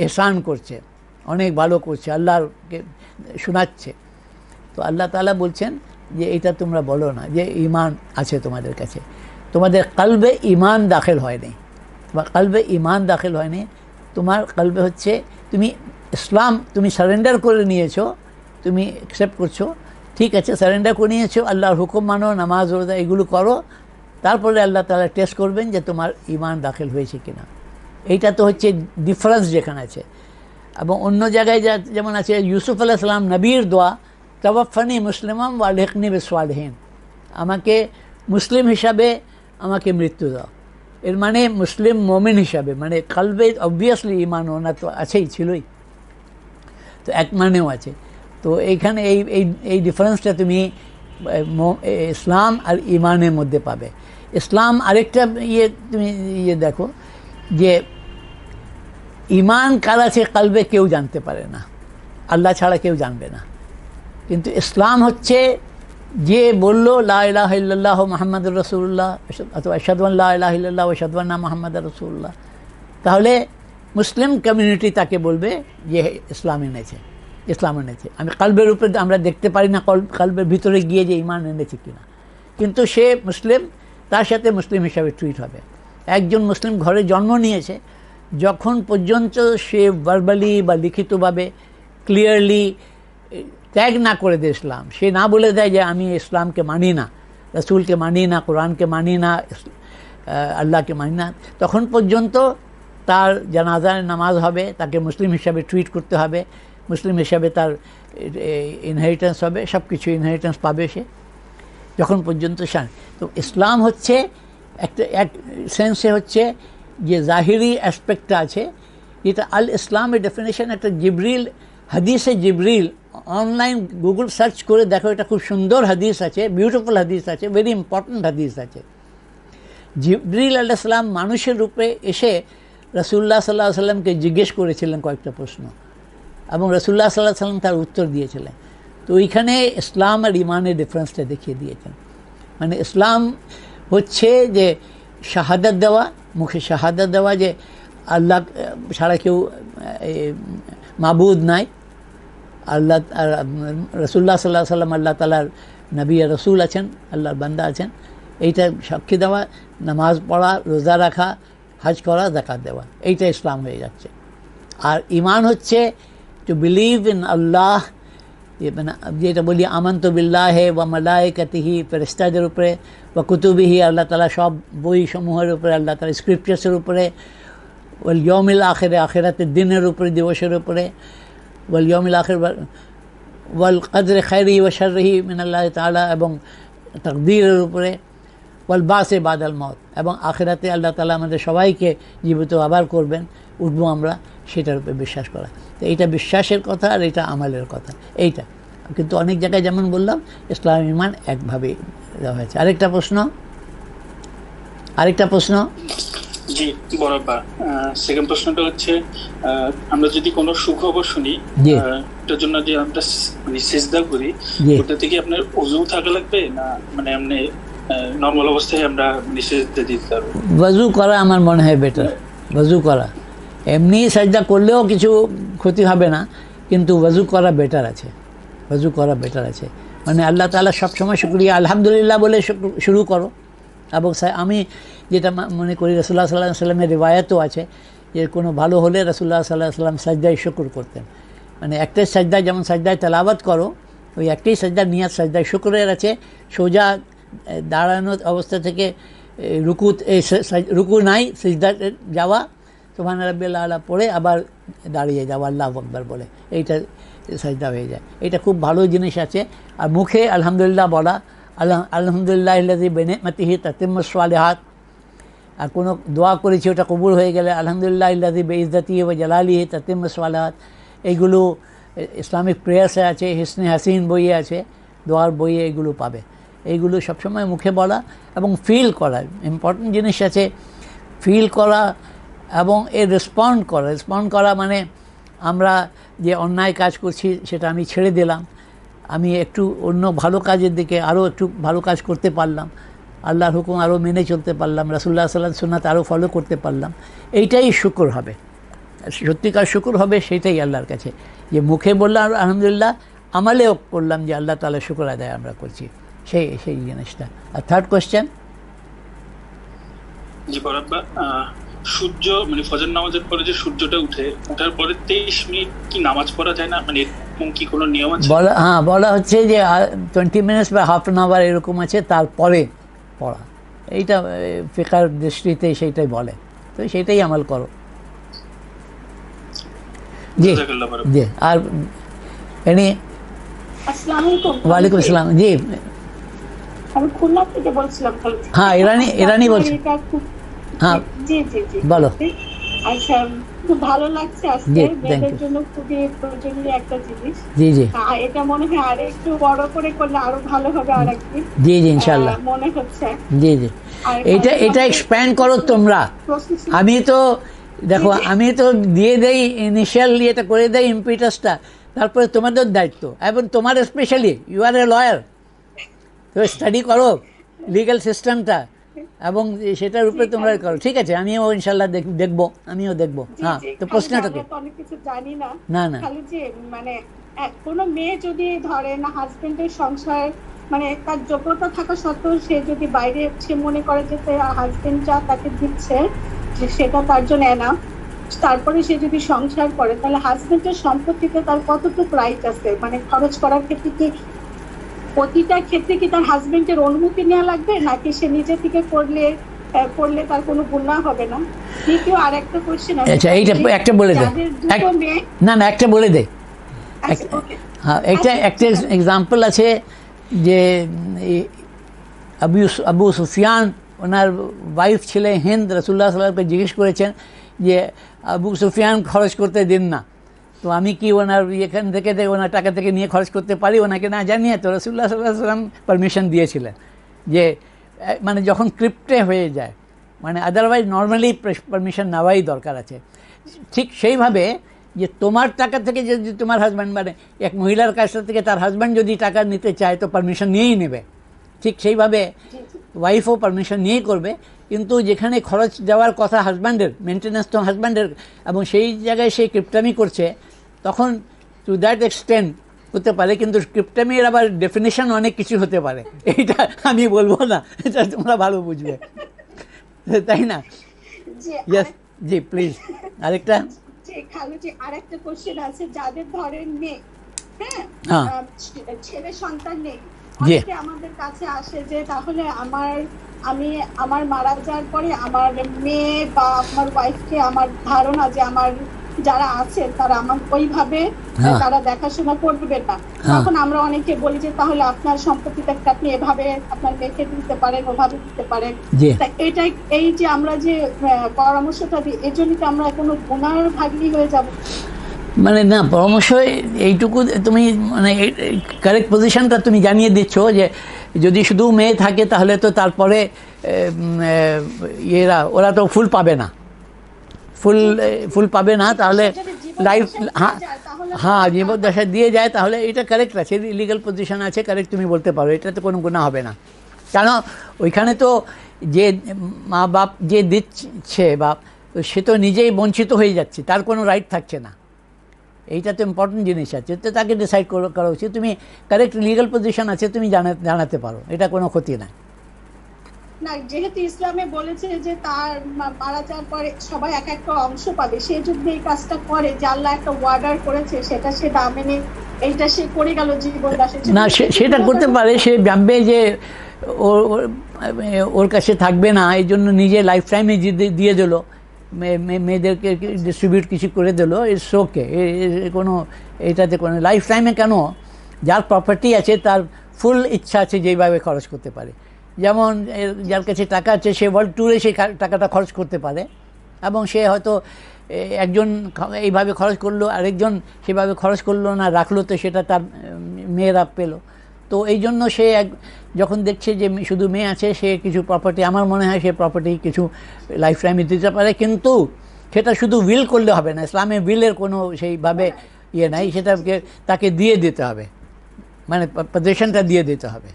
এহসান করছে, অনেক ভালো করছে, আল্লাহকে শোনাচ্ছে। তো আল্লাহ তাআলা বলছেন যে এটা তোমরা বলো না যে ঈমান আছে তোমাদের কাছে, তোমাদের কলবে ঈমান দাখিল হয়নি, তোমার কলবে ঈমান দাখিল হয়নি। তোমার কলবে হচ্ছে তুমি সারেন্ডার করে নিয়েছো, তুমি অ্যাকসেপ্ট করছো, ঠিক আছে, সারেন্ডার করে নিয়েছো, আল্লাহর হুকুম মানো, নামাজ রোজা এগুলো করো, তারপরে আল্লাহ তাআলা টেস্ট করবেন যে তোমার ঈমান দাখিল হয়েছে কিনা। এইটা তো হচ্ছে ডিফারেন্স যেখানে আছে। এবং অন্য জায়গায় যেমন আছে ইউসুফ আলাইহিস সালাম নবীর দোয়া, তাওয়াফানি মুসলিমান ওয়া আলহিকনি বিসসালিহিন, আমাকে মুসলিম হিসাবে আমাকে মৃত্যু দাও। এর মানে মুসলিম মোমিন হিসাবে, মানে কলবে অবভিয়াসলি ঈমান ওনার তো আছেই, ছিলই, তো এক মানেও আছে। তো এইখানে এই ডিফারেন্সটা তুমি ইসলাম আর ঈমানের মধ্যে পাবে। ইসলাম আরেকটা তুমি দেখো যে ঈমান কার আছে কলবে কেউ জানতে পারে না, আল্লাহ ছাড়া কেউ জানবে না। কিন্তু ইসলাম হচ্ছে যে বললো লা ইলাহা ইল্লাল্লাহ মুহাম্মাদুর রাসূলুল্লাহ অথবা আশহাদু আল্লা ইলাহা ইল্লাল্লাহ ওয়া আশহাদু আন্না মুহাম্মাদার রাসূলুল্লাহ, তাহলে মুসলিম কমিউনিটি তাকে বলবে যে ইসলাম এনেছে। আমি কলবের উপরে আমরা দেখতে পারি না কলবের ভিতরে গিয়ে যে ঈমান এনেছে কিনা, কিন্তু সে মুসলিম, তার সাথে মুসলিম হিসাবে ট্রিট হবে। একজন মুসলিম ঘরে জন্ম নিয়েছে, যখন পর্যন্ত সে ভার্বালি বা লিখিতভাবে ক্লিয়ারলি ত্যাগ না করে দেয় ইসলাম, সে না বলে দেয় যে আমি ইসলামকে মানি না, রাসূলকে মানি না, কোরআনকে মানি না, আল্লাহকে মানি না, তখন পর্যন্ত তার জানাজার নামাজ হবে, তাকে মুসলিম হিসাবে ট্রিট করতে হবে, মুসলিম হিসাবে তার ইনহেরিটেন্স হবে, সব কিছু ইনহেরিটেন্স পাবে সে, যখন পর্যন্ত তো ইসলাম হচ্ছে এক সেন্সে হচ্ছে যে জাহিরি অ্যাসপেক্টটা আছে, যেটা আল ইসলামের ডেফিনেশন একটা জিবরিল, হাদিসে জিবরিল, অনলাইন গুগল সার্চ করে দেখো, এটা খুব সুন্দর হাদিস আছে, বিউটিফুল হাদিস আছে, ভেরি ইম্পর্ট্যান্ট হাদিস আছে। জিবরিল আলাইহিস সালাম মানুষের রূপে এসে রাসূলুল্লাহ সাল্লাল্লাহু আলাইহি সাল্লামকে জিজ্ঞেস করেছিলেন কয়েকটা প্রশ্ন, এবং রাসূলুল্লাহ সাল্লাল্লাহু আলাইহি সাল্লাম তার উত্তর দিয়েছিলেন। তো ওইখানে ইসলাম আর ঈমানের ডিফারেন্সটা দেখিয়ে দিয়েছেন। মানে ইসলাম হচ্ছে যে শাহাদাত দেওয়া, মুখে শাহাদাত দেওয়া যে আল্লাহ ছাড়া কেউ মাবুদ নাই, আল্লাহ রাসূলুল্লাহ সাল্লাল্লাহু আলাইহি সাল্লাম আল্লাহ তাআলার নবী আর রাসূল আছেন, আল্লাহর বান্দা আছেন, এইটা সাক্ষী দেওয়া, নামাজ পড়া, রোজা রাখা, হজ করা, যাকাত দেওয়া, এইটা ইসলাম হয়ে যাচ্ছে। আর ঈমান হচ্ছে টু বিলিভ ইন আল্লাহ, মানে যেটা বলি আমানতু বিল্লাহি ওয়া মালাইকাতিহি, ফেরেশতাদের উপরে, ওয়া কুতুবিহি, আল্লাহ তাআলা সব বই সমূহের উপরে, আল্লাহ তাআলা স্ক্রিপচার্সের উপরে, ওয়াল ইয়াউমিল আখির, আখিরাতের দিনের উপরে, দিবসের উপরে, ওয়াল ইয়াউমিল আখির, ওয়াল কদরি খাইরিহি ওয়া শাররিহি মিনাল্লাহি তাআলা, এবং তাকদীরের উপরে, ওয়াল বাসে বাদাল মউত, এবং আখিরাতে আল্লাহ তাআলা আমাদের সবাইকে জীবিত আবার করবেন, উঠবো আমরা, সেটার উপরে বিশ্বাস করা। তো এইটা বিশ্বাসের কথা, আর এটা আমলের কথা, এইটা। কিন্তু অনেক জায়গায় যেমন বললাম ইসলাম ঈমান একভাবে দেওয়া হয়েছে। আরেকটা প্রশ্ন। জি বরাবর। সেকেন্ড প্রশ্নটা হচ্ছে, আমরা যদি কোনো সুখবর শুনি, এটার জন্য যে আমরা মানে সিজদা করি, ওটা থেকে আপনার ওযু থাকা লাগবে না মানে এমনি নরমাল অবস্থায় আমরা সিজদা দিতে পারবো? ওযু করা আমার মনে হয় বেটার, ওযু করা। এমনি সাজদা করলেও কিছু ক্ষতি হবে না, কিন্তু ওযু করা বেটার আছে, ওযু করা বেটার আছে। মানে আল্লাহ তাআলা সবসময় শুকরিয়া আলহামদুলিল্লাহ বলে শুরু করো। এবং আমি যেটা মনে করি রাসূলুল্লাহ সাল্লাল্লাহু আলাইহি ওয়াসাল্লামের রিওয়ায়াতও আছে যে কোনো ভালো হলে রাসূলুল্লাহ সাল্লাল্লাহু আলাইহি ওয়াসাল্লাম সাজদায় শুকর করতেন। মানে একটাই সাজদায়, যেমন সাজদায় তেলাওয়াত করো, ওই একটাই সাজদার নিয়াত সাজদায় শুকরের আছে। সোজা দাঁড়ানো অবস্থা থেকে রুকু নাই, সিজদা যাওয়া, সুবহান রাব্বিয়াল আলা পড়ে আবার দাঁড়িয়ে যাওয়া আল্লাহু আকবার বলে, এইটা সাজদা হয়ে যায়। এটা খুব ভালো জিনিস আছে। আর মুখে আলহামদুলিল্লাহ বলা, আলহামদুলিল্লাহিল্লাযী বিনি'মাতিহি তাতিম্মুস সালিহাত। আর কোনো দোয়া করেছি ওটা কবুল হয়ে গেলে আলহামদুলিল্লাহিল্লাযী বিইজ্জাতিহি ওয়া জালালিহি তাতিম্মুস সালিহাত। এইগুলো ইসলামিক প্রেয়ার্সে আছে, হিসনে হাসিন বইয়ে আছে, দোয়ার বইয়ে এগুলো পাবে। এইগুলো সবসময় মুখে বলা এবং ফিল করা, ইম্পর্টেন্ট জিনিস আছে। ফিল করা এবং রেসপন্ড করা মানে আমরা যে অন্যায় কাজ করছি সেটা আমি ছেড়ে দিলাম, আমি একটু অন্য ভালো কাজের দিকে আরও একটু ভালো কাজ করতে পারলাম, আল্লাহর হুকুম আরও মেনে চলতে পারলাম, রাসূলুল্লাহ সাল্লাল্লাহু আলাইহি সুন্নাত আরও ফলো করতে পারলাম, এইটাই শুকর হবে। সত্যিকার শুকর হবে সেটাই আল্লাহর কাছে, যে মুখে বললাম আলহামদুলিল্লাহ, আমালেও করলাম যে আল্লাহ তাআলা শুকর আদায় আমরা করছি, সেই জিনিসটা। আর থার্ড কোয়েশ্চেন? জি বরাবর। সূর্য মানে ফজর নামাজের পরে যে সূর্যটা ওঠার পরে 23 মিনিট কি নামাজ পড়া যায় না, মানে এরকম কি কোনো নিয়ম আছে? বলা হচ্ছে যে 20 মিনিটস বা হাফ অ্যান আওয়ার এরকম আছে, তারপরে পড়া। এইটা ফিকহের দৃষ্টিতে সেইটাই বলে, তো সেইটাই আমল করো। জি জি। আর ওয়ালাইকুম আসসালাম। জি আমি খুলনা থেকে বলছিলাম। হ্যাঁ, ইরানি বলছি। হ্যাঁ জি জি জি বলো। আচ্ছা, খুব ভালো লাগছে আজকে, মেয়েদের জন্য খুবই প্রয়োজনীয় একটা জিনিস। জি জি। এটা মনে হয় আর একটু বড় করে করলে আরো ভালো হবে আরেকদিন। জি জি ইনশাআল্লাহ মনে হচ্ছে। জি জি। এটা এক্সপ্যান্ড করো তোমরা। আমি তো দেখো, আমি তো দিয়ে দেই ইনিশিয়াল ইয়েটা করে দেই ইম্পিটাসটা, তারপরে তোমাদের দায়িত্ব। এবং তোমার specially you are a lawyer, তো স্টাডি করো লিগ্যাল সিস্টেমটা এবং সেটার উপরে তোমরা করো। ঠিক আছে, আমিও ইনশাল্লাহ দেখবো, আমিও দেখবো। হ্যাঁ, তো প্রশ্নটা কি? অনেক কিছু জানি না, না খালি যে মানে কোনো মেয়ে যদি ধরে না হাজবেন্ডের সংসার মানে তার যোগ্যতা থাকা সত্ত্বেও সে যদি বাইরে সে মনে করে যে হাজবেন্ড যা তাকে দিচ্ছে সেটা তার জন্য এনাফ, তারপরে সে যদি সংসার করে তাহলে হাজবেন্ডের সম্পত্তিতে তার কতটুকু রাইট আছে? মানে খরচ করার ক্ষেত্রে কি প্রতিটা ক্ষেত্রে কি তার হাজবেন্ডের অনুমতি নেওয়া লাগবে, নাকি সে নিজে থেকে করলে তার কোনো গুনাহ হবে না? দ্বিতীয় আরেকটা কোশ্চেন আছে। আচ্ছা, এইটা একটা বলে দে। না একটা বলে দে। হ্যাঁ, একটা এক্সাম্পল আছে যে আবু সুফিয়ান, ওনার ওয়াইফ ছিলেন হিন্দ, রাসূলুল্লাহ সাল্লাল্লাহু আলাইহি ওয়াসাল্লামকে জিজ্ঞেস করেছেন যে আবু সুফিয়ান খরচ করতে দিন না, তো আমি কি ওনার এখান থেকে ওনার টাকা থেকে নিয়ে খরচ করতে পারি ওনাকে না জানিয়ে? তো রাসূলুল্লাহ সাল্লাল্লাহু আলাইহি ওয়াসাল্লাম পারমিশন দিয়েছিলেন যে মানে যখন ক্রিপ্টে হয়ে যায়, মানে আদারওয়াইজ নর্মালি পারমিশন নেওয়াই দরকার আছে। ঠিক সেইভাবে যে তোমার টাকা থেকে যদি তোমার হাজব্যান্ড, মানে এক মহিলার কাছ থেকে তার হাজব্যান্ড যদি টাকা নিতে চায় তো পারমিশন নিয়েই নেবে, ঠিক সেইভাবে ওয়াইফও পারমিশন নিয়েই করবে। কিন্তু যেখানে খরচ দেওয়ার কথা হাজব্যান্ডের, মেনটেন্যান্স তো হাজব্যান্ডের, এবং সেই জায়গায় সেই ক্রিপ্টামি করছে, তখন টু দ্যাট এক্সটেন্ট হতে পারে। কিন্তু ক্রিপ্টামির আবার ডেফিনেশন অনেক কিছু হতে পারে, এইটা আমি বলবো না, এটা তোমরা ভালো বুঝবে, তাই না? জি প্লিজ। আরেকটা আরেকটা কোশ্চেন আছে, যাদের ধরেন মেয়ে, হ্যাঁ ছেলে সন্তান নেই, অনেকে আমাদের কাছে আসে যে তাহলে আমার মারা যাওয়ার পরে আমার মেয়ে বা আমার ওয়াইফকে আমার ধারণা যে আমার যারা আছে তারা আমার ওইভাবে তারা দেখাশোনা করবে না। তখন আমরা অনেকে বলি যে তাহলে আপনার সম্পত্তিটা আপনি এভাবে আপনার মেয়েকে দিতে পারেন, ওভাবে দিতে পারেন। এটাই এই যে আমরা যে পরামর্শটা দিই, এর জন্য কি আমরা কোনো গুনার ভাগী হয়ে যাব? মানে না, পরামর্শ এইটুকু তুমি মানে কারেক্ট পজিশনটা তুমি জানিয়ে দিচ্ছ যে যদি শুধু মেয়ে থাকে তাহলে তো তারপরে ওরা তো ফুল পাবে না, ফুল পাবে না, তাহলে লাইফ হ্যাঁ জীবদ্দশা দিয়ে যায়, তাহলে এটা কারেক্ট আছে, লিগ্যাল পজিশন আছে, কারেক্ট তুমি বলতে পারো, এটাতে কোনো গুনাহ হবে না। কেন ওইখানে তো যে মা বাপ যে দিচ্ছে বাপ, সে তো নিজেই বঞ্চিত হয়ে যাচ্ছে, তার কোনো রাইট থাকছে না। এইটা তো ইম্পর্টেন্ট জিনিস আছে, তো তাকে ডিসাইড করা উচিত। তুমি কারেক্ট লিগ্যাল পজিশন আছে, তুমি জানাতে পারো, এটা কোনো ক্ষতি না। না, যেহেতু ইসলামে বলেছে যে তার মারা যাওয়ার পরে সবাই এক একটা অংশ পাবে, সে যদি এই কাজটা করে, যে আল্লাহ একটা ওয়ার্ডার করেছে সেটা সে না মেনে এইটা সে করে গেল জীবন দাসে, না সেটা করতে পারে, সে জানবে যে ওর কাছে থাকবে না, এই জন্য নিজে লাইফ টাইমে দিয়ে দিল, মেয়েদেরকে ডিস্ট্রিবিউট কিছু করে দিল, ইটস ওকে, কোনো এটাতে কোনো লাইফ টাইমে কেন, যার প্রপার্টি আছে তার ফুল ইচ্ছা আছে যেইভাবে খরচ করতে পারে। যেমন যার কাছে টাকা আছে সে ওয়ার্ল্ড ট্যুরে সেই টাকাটা খরচ করতে পারে, এবং সে হয়তো একজন এইভাবে খরচ করলো, আরেকজন সেভাবে খরচ করলো না, রাখলো, তো সেটা তার মেয়েরা পেলো। তো এই জন্য সে যখন দেখছে যে শুধু মেয়ে আছে, সে কিছু প্রপার্টি, আমার মনে হয় সে প্রপার্টি কিছু লাইফ টাইমে দিতে পারে, কিন্তু সেটা শুধু উইল করলে হবে না, ইসলামে উইলের কোনো সেইভাবে ইয়ে নাই, সেটাকে তাকে দিয়ে দিতে হবে, মানে পজিশনটা দিয়ে দিতে হবে।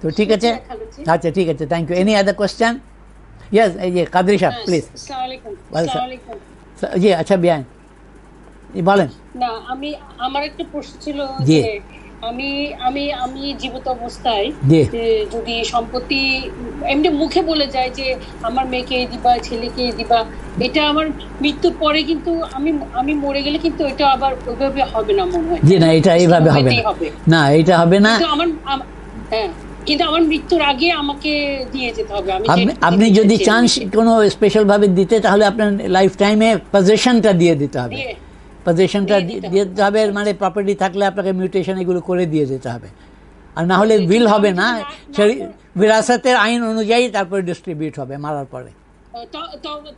তো ঠিক আছে, আচ্ছা ঠিক আছে, thank you. Any other question? Yes, এই যে কাদরি সাহেব প্লিজ। জি আচ্ছা বিয়ান বলেন। না, আমার একটা প্রশ্ন ছিল যে আমি জীবিত অবস্থায় যদি সম্পত্তি এমনি মুখে বলে যায় যে আমার মেয়েকে দিবা, ছেলেকে দিবা, এটা আমার মৃত্যুর পরে কিন্তু আমি মরে গেলে কিন্তু এটা আবার ওইভাবে হবে না মনে হয়। জি না, এটা এইভাবে হবে না, এটা হবে না। হ্যাঁ, কিন্তু আমার মৃত্যুর আগে আমাকে দিয়ে যেতে হবে। আপনি যদি চান কোনো স্পেশাল ভাবে দিতে, তাহলে আপনার লাইফ টাইমে পজিশনটা দিয়ে দিতে হবে, পজিশনটা দিয়ে দিতে হবে, মানে প্রপার্টি থাকলে আপনাকে মিউটেশন এগুলো করে দিয়ে যেতে হবে, আর না হলে উইল হবে না, বিরাসতের আইন অনুযায়ী তারপরে ডিস্ট্রিবিউট হবে মারার পরে।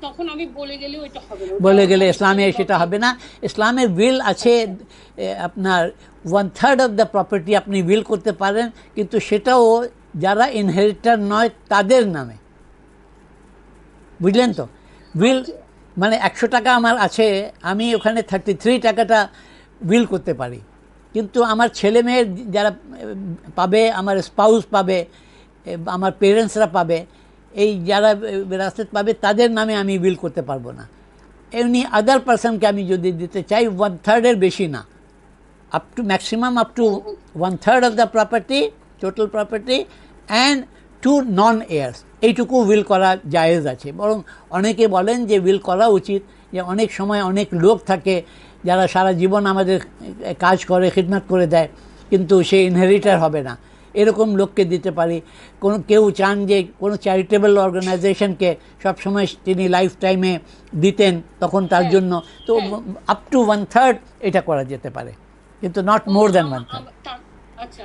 তখন আমি বলে গেলে ইসলামে সেটা হবে না। ইসলামের উইল আছে আপনার 1/3 অফ দ্য প্রপার্টি আপনি উইল করতে পারেন, কিন্তু সেটাও যারা ইনহেরিটার নয় তাদের নামে, বুঝলেন তো? উইল মানে 100 টাকা আমার আছে, আমি ওখানে 33 টাকাটা উইল করতে পারি, কিন্তু আমার ছেলে মেয়ের যারা পাবে, আমার স্পাউস পাবে, আমার পেরেন্টসরা পাবে, এই যারা বিরাসত পাবে তাদের নামে আমি উইল করতে পারবো না। এমনি আদার পারসনকে আমি যদি দিতে চাই 1/3 বেশি না, up to maximum up to 1/3 of the property, total property, and to non heirs, এইটুকু উইল করা জায়েজ আছে। বরং অনেকে বলেন যে উইল করা উচিত, যে অনেক সময় অনেক লোক থাকে যারা সারা জীবন আমাদের কাজ করে, খিদমত করে দেয়, কিন্তু সে ইনহেরিটার হবে না, এরকম লোককে দিতে পারি। কেউ চান যে কোনো চ্যারিটেবল অর্গানাইজেশনকে সবসময় তিনি লাইফ টাইমে দিতেন, তখন তার জন্য তো আপ টু 1/3 এটা করা যেতে পারে, কিন্তু নট মোর দ্যান 1/3। আচ্ছা,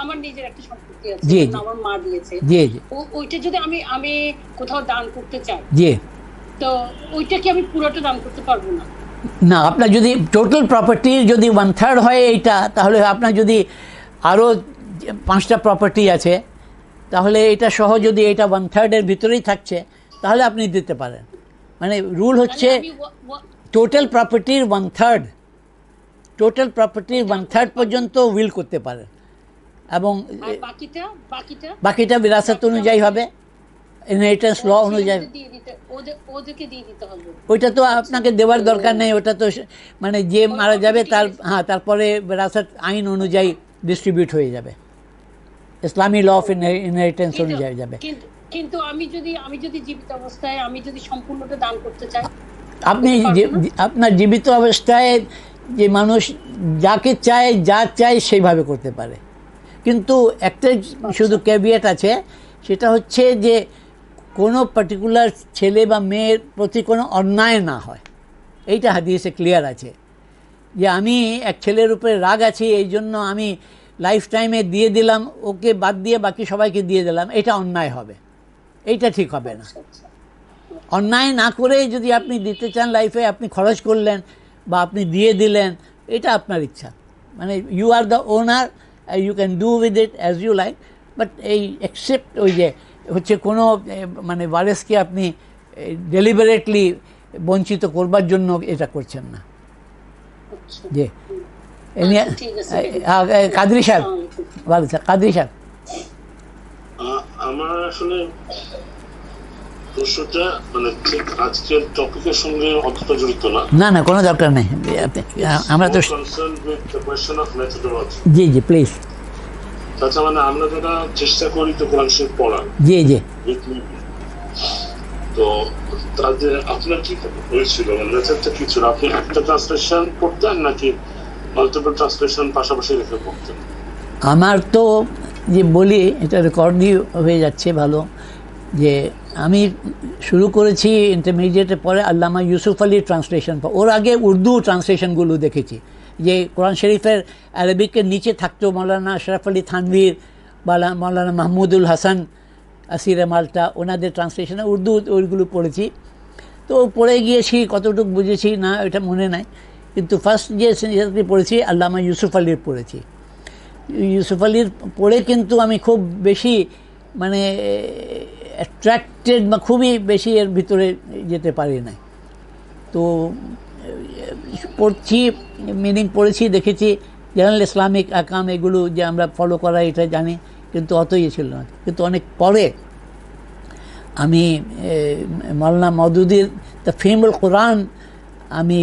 আমার নিজের একটা সম্পত্তি আছে, আমার মা দিয়েছে, ওইটা যদি আমি কোথাও দান করতে চাই, তো ওইটা কি আমি পুরোটা দান করতে পারবো না? না, আপনার যদি টোটাল প্রপার্টি যদি 1/3 হয় এইটা, তাহলে আপনার যদি আরও 5টা প্রপার্টি আছে, তাহলে এটা সহ যদি এটা 1/3 ভিতরেই থাকছে, তাহলে আপনি দিতে পারেন। মানে রুল হচ্ছে টোটাল প্রপার্টির 1/3, টোটাল প্রপার্টির 1/3 পর্যন্ত উইল করতে পারেন, এবং বাকিটা বিরাসত অনুযায়ী হবে, ইনহেরিটেন্স ল অনুযায়ী। ওইটা তো আপনাকে দেওয়ার দরকার নেই, ওটা তো মানে যে মারা যাবে তার তারপরে বিরাসত আইন অনুযায়ী ডিস্ট্রিবিউট হয়ে যাবে, ইসলামী ল অফ ইনহেরিটেন্স অনুযায়ী যাবে। কিন্তু আমি যদি জীবিত অবস্থায় আমি যদি সম্পূর্ণটা দান করতে চাই, আপনি আপনার জীবিত অবস্থায় যে মানুষ যাকে চায় যা চায় সেইভাবে করতে পারে, কিন্তু একটা শুধু ক্যাভিয়েট আছে, সেটা হচ্ছে যে কোনো পার্টিকুলার ছেলে বা মেয়ের প্রতি কোনো অন্যায় না হয়। এইটা হাদিসে ক্লিয়ার আছে, যে আমি এক ছেলের উপরে রাগ আছি, এই জন্য আমি লাইফ টাইমে দিয়ে দিলাম, ওকে বাদ দিয়ে বাকি সবাইকে দিয়ে দিলাম, এটা অন্যায় হবে, এইটা ঠিক হবে না। অন্যায় না করে যদি আপনি দিতে চান লাইফে, আপনি খরচ করলেন বা আপনি দিয়ে দিলেন, এটা আপনার ইচ্ছা, মানে you are the owner, you can do with it as you like, but এই অ্যাকসেপ্ট ওই যে হচ্ছে কোনো মানে ওয়ারেসকে আপনি ডেলিবারেটলি বঞ্চিত করবার জন্য এটা করছেন না। জি কাদরি সাহেব, ভালো স্যার, কাদরি সাহেব। আমার আসলে প্রশ্নটা মানে ঠিক আজকের টপিকের সঙ্গে অতটা জড়িত না। না না, কোনো দরকার নেই, আমরা তো জি জি প্লিজ। আচ্ছা, মানে আমরা যারা চেষ্টা করি তো কোরআন শরীফ পড়ার, জি জি, তো তাদের আপনার কি হয়েছিল, মেথডটা কি ছিল? আপনি একটা ট্রান্সলেশন পড়তেন নাকি মাল্টিপল ট্রান্সলেশন পাশাপাশি রেখে পড়তেন? আমার তো যে বলি এটা রেকর্ডই হয়ে যাচ্ছে ভালো, যে আমি শুরু করেছি ইন্টারমিডিয়েটের পরে আল্লামা ইউসুফ আলীর ট্রান্সলেশন, ওর আগে উর্দু ট্রান্সলেশনগুলো দেখেছি, যে কোরআন শরীফের আরবিকের নিচে থাকতো মৌলানা আশরাফ আলী থানভীর বা মৌলানা মাহমুদুল হাসান আসিরে মাল্টা, ওনাদের ট্রান্সলেশনে উর্দু ওইগুলো পড়েছি। তো পড়ে গিয়েছি, কতটুকু বুঝেছি না এটা মনে নাই, কিন্তু ফার্স্ট যে পড়েছি আল্লামা ইউসুফ আলীর পড়েছি। ইউসুফ আলীর পড়ে কিন্তু আমি খুব বেশি মানে অ্যাট্রাক্টেড বা খুবই বেশি এর ভিতরে যেতে পারি নাই। তো পড়ছি, মিনিং পড়েছি, দেখেছি জেনারেল ইসলামিক আকাম এগুলো যে আমরা ফলো করা এটা জানি, কিন্তু অতই ছিল না। কিন্তু অনেক পরে আমি মৌলানা মওদুদির তাফহিমুল কোরআন আমি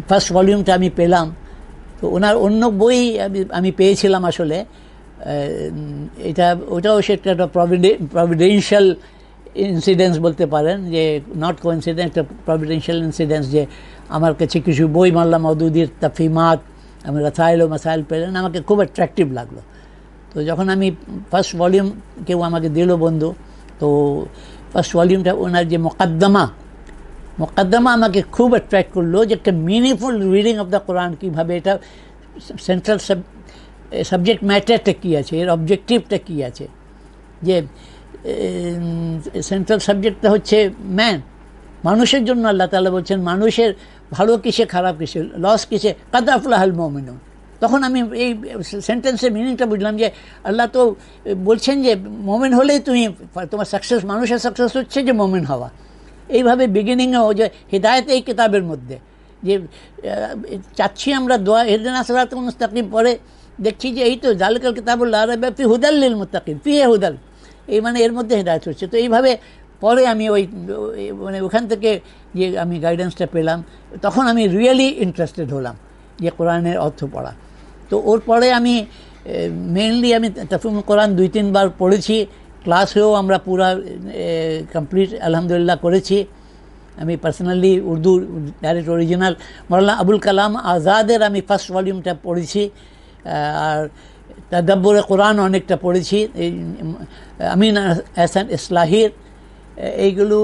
ফার্স্ট ভলিউমটা আমি পেলাম। তো ওনার অন্য বই আমি পেয়েছিলাম আসলে, ওটাও সেটা একটা প্রভিডেন্সিয়াল ইনসিডেন্স বলতে পারেন, যে নট কোইন্সিডেন্স, একটা প্রভিডেন্সিয়াল ইনসিডেন্স, যে আমার কাছে কিছু বই মাওলানা মওদুদির তাফহিমাত, আমি রাসাইল ও মাসাইল পেলেন, আমাকে খুব অ্যাট্রাকটিভ লাগলো। তো যখন আমি ফার্স্ট ভলিউম কেউ আমাকে দিল বন্ধু, তো ফার্স্ট ভলিউমটা ওনার যে মোকদ্দমা আমাকে খুব অ্যাট্রাক্ট করলো, যে একটা মিনিংফুল রিডিং অফ দ্য কোরআন, কীভাবে এটা সেন্ট্রাল সাবজেক্ট ম্যাটারটা কী আছে, এর অবজেক্টিভটা কী আছে, যে সেন্ট্রাল সাবজেক্টটা হচ্ছে মানুষের জন্য আল্লাহ তাআলা বলছেন মানুষের ভালো কিসে খারাপ কিসে, লস কিসে, কাদ আফলাহাল মুমিনুন। তখন আমি এই সেন্টেন্সের মিনিংটা বুঝলাম, যে আল্লাহ তো বলছেন যে মোমেন হলেই তোমার সাকসেস, মানুষের সাকসেস হচ্ছে যে মোমেন হওয়া। এইভাবে বিগিনিংয়েও যে হিদায়াত এই কিতাবের মধ্যে যে চাচ্ছি আমরা দোয়া ইহদিনা সিরাতাল মুস্তাকিম পরে দেখছি যে এই তো জালিকাল কিতাবুল লা রাইবা ফিহি হুদাল লিল মুত্তাকিন, ফিহি হুদাল, এই মানে এর মধ্যে হিদায়াত হচ্ছে। তো এইভাবে পরে আমি মানে ওখান থেকে যে আমি গাইডেন্সটা পেলাম, তখন আমি রিয়েলি ইন্টারেস্টেড হলাম যে কোরআনের অর্থ পড়া। তো ওর পরে আমি মেইনলি আমি তাফহিমুল কোরআন 2-3 বার পড়েছি, ক্লাসেও আমরা পুরা কমপ্লিট আলহামদুলিল্লাহ করেছি। আমি personally Urdu direct original Maulana Abul Kalam আজাদের আমি ফার্স্ট ভলিউমটা পড়েছি, আর তাদাব্বুরে কোরআন অনেকটা পড়েছি, এই আমিন আহসান ইসলাহির এইগুলো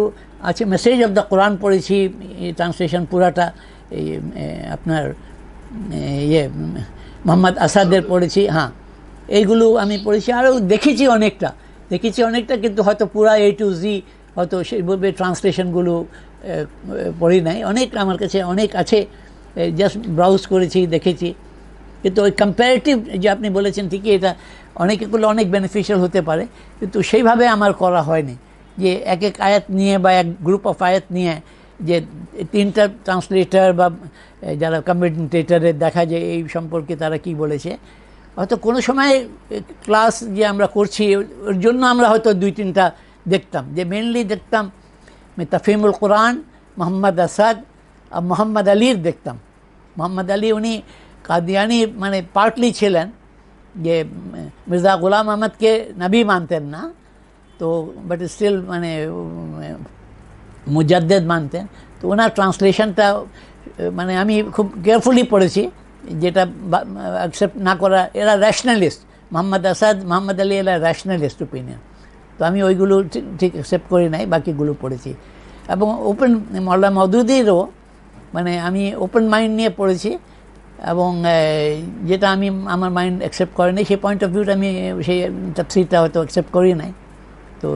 আছে। মেসেজ অফ দ্য কোরআন পড়েছি, ট্রান্সলেশন পুরাটা, এই আপনার মোহাম্মদ আসাদের পড়েছি। হ্যাঁ, এইগুলো আমি পড়েছি, আরও দেখেছি অনেকটা, কিন্তু হয়তো পুরা A to Z হয়তো সেইভাবে ট্রান্সলেশনগুলো পড়ি নাই। অনেক আমার কাছে অনেক আছে, জাস্ট ব্রাউজ করেছি, দেখেছি। কিন্তু ওই কম্প্যারেটিভ যে আপনি বলেছেন ঠিকই, এটা অনেকগুলো অনেক বেনিফিশিয়াল হতে পারে, কিন্তু সেইভাবে আমার করা হয়নি, যে এক এক আয়াত নিয়ে বা এক গ্রুপ অফ আয়াত নিয়ে যে 3টা ট্রান্সলেটার বা যারা কমেন্টেটরের দেখা যায় এই সম্পর্কে তারা কি বলেছে। হয়তো কোনো সময় ক্লাস যে আমরা করছি ওর জন্য আমরা হয়তো 2-3টা দেখতাম, যে মেনলি দেখতাম তাফহিমুল কোরআন মোহাম্মদ আসাদ আর মোহাম্মদ আলীর দেখতাম। মোহাম্মদ আলী উনি কাদিয়ানি মানে পার্টলি ছিলেন, যে মির্জা গোলাম আহমদকে নবী মানতেন না, তো বাট স্টিল মানে মুজাদ্দেদ মানতেন। তো ওনার ট্রান্সলেশনটা মানে আমি খুব কেয়ারফুলি পড়েছি, যেটা অ্যাকসেপ্ট না করা, এরা র্যাশনালিস্ট, মোহাম্মদ আসাদ মোহাম্মদ আলী এরা র্যাশনালিস্ট ওপিনিয়ন, তো আমি ওইগুলো ঠিক অ্যাকসেপ্ট করি নাই, বাকিগুলো পড়েছি। এবং ওপেন মওলানা মওদুদিরও মানে আমি ওপেন মাইন্ড নিয়ে পড়েছি, এবং যেটা আমি আমার মাইন্ড অ্যাকসেপ্ট করেনি সেই পয়েন্ট অফ ভিউটা আমি সেই তাফসীরটা হয়তো অ্যাকসেপ্ট করি নাই। তো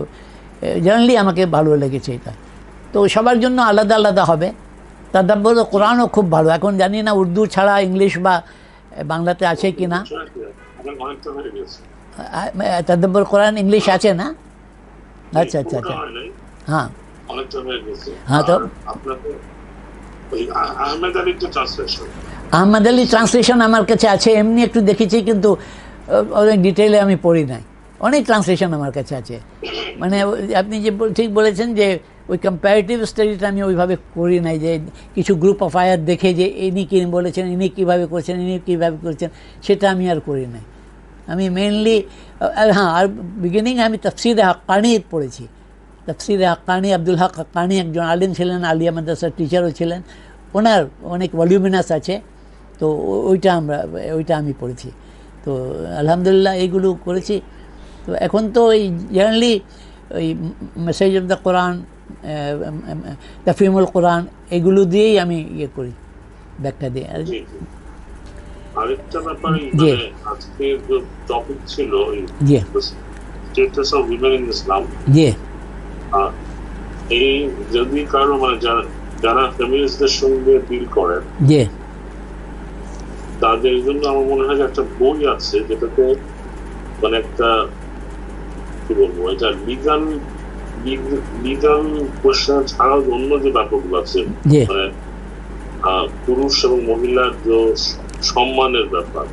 জেনারেলি আমাকে ভালো লেগেছে এটা। তো সবার জন্য আলাদা আলাদা হবে। তাদাব্বুর কোরআনও খুব ভালো, এখন জানি না উর্দু ছাড়া ইংলিশ বা বাংলাতে আছে কি না। অনেকটা হয়ে গেছে। তাদাব্বুর কোরআন ইংলিশ আছে না? আচ্ছা আচ্ছা আচ্ছা, হ্যাঁ অনেকটা হয়ে গেছে। হ্যাঁ, তো আপনাকে ওই আহমেদ আলীর যে ট্রান্সলেশন, আহমদ আলী ট্রান্সলেশন আমার কাছে আছে, এমনি একটু দেখেছি, কিন্তু অনেক ডিটেইলে আমি পড়ি নাই। অনেক ট্রান্সলেশন আমার কাছে আছে, মানে আপনি যে ঠিক বলেছেন যে ওই কম্প্যারেটিভ স্টাডিটা আমি ওইভাবে করি নাই, যে কিছু গ্রুপ অফ আয়াত দেখে যে ইনি কী বলেছেন, ইনি কীভাবে করছেন, ইনি কীভাবে করছেন, সেটা আমি আর করি নাই। আমি মেনলি, হ্যাঁ, আর বিগিনিং আমি তাফসিরে হাক্কানি পড়েছি। তাফসিরে হাক্কানি, আব্দুল হক হাক্কানি একজন আলিম ছিলেন, আলিয়া মাদ্রাসার টিচারও ছিলেন, ওনার অনেক ভলিউমিনাস আছে, তো ওইটা আমি পড়েছি। তো আলহামদুলিল্লাহ এইগুলো করেছি। তো এখন তো ওই জেনারেলি ওই মেসেজ অফ দ্য কোরআন, তাফহিমুল কোরআন, এগুলো দিয়েই আমি ইয়ে করি, ব্যাখ্যা দিই। আরেকটা ব্যাপার, আজকের যে টপিক ছিল স্ট্যাটাস অফ উইমেন ইন ইসলাম, এই যদি কারো মানে যারা ফেমিনিস্টদের সঙ্গে ডিল করেন, তাদের জন্য আমার মনে হয় একটা বই আছে যেটাতে মানে একটা কি বলবো, এটা লিগাল কোশ্চেন ছাড়াও অন্য যে ব্যাপারগুলো আছে, মানে পুরুষ এবং মহিলার যে সম্মানের ব্যাপার,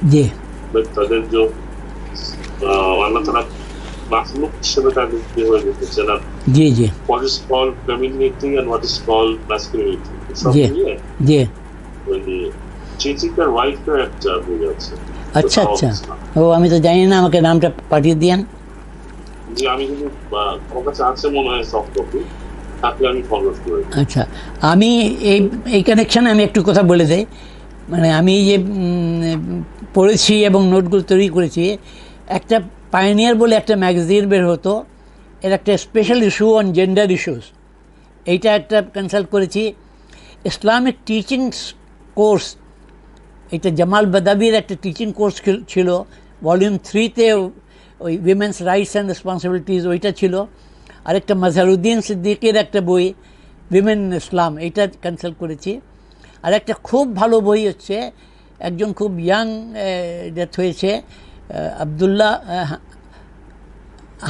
তাদের যে আল্লাহ তাআলা মাখলুক হিসেবে তাদেরকে হয়ে যেতেছে না, what is called femininity and what is called masculinity, সব নিয়ে চিচিকার ওয়াইফের একটা বই আছে। আচ্ছা আচ্ছা, ও আমি তো জানি না, আমাকে নামটা পাঠিয়ে দিয়েন। জি, আমি কিন্তু আমার কাছে আছে মনে হয় সফট কপি, তাকে আমি ফরওয়ার্ড করে। আচ্ছা, আমি এই কানেকশানে আমি একটু কথা বলে দেই। মানে আমি যে পড়েছি এবং নোটগুলো তৈরি করেছি, একটা পায়োনিয়ার বলে একটা ম্যাগাজিন বের হতো, এর একটা special issue on gender issues, এইটা একটা কনসাল্ট করেছি। ইসলামিক টিচিং কোর্স, এটা জামাল বাদাবির একটা টিচিং কোর্স ছিল, ভলিউম 3-তে ওই উইমেন্স রাইটস অ্যান্ড রেসপন্সিবিলিটিস ওইটা ছিল। আরেকটা মাজহারুদ্দিন সিদ্দিকের একটা বই উইমেন ইন ইসলাম, এইটা কনসাল্ট করেছি। আর একটা খুব ভালো বই হচ্ছে, একজন খুব ইয়াং ডেথ হয়েছে,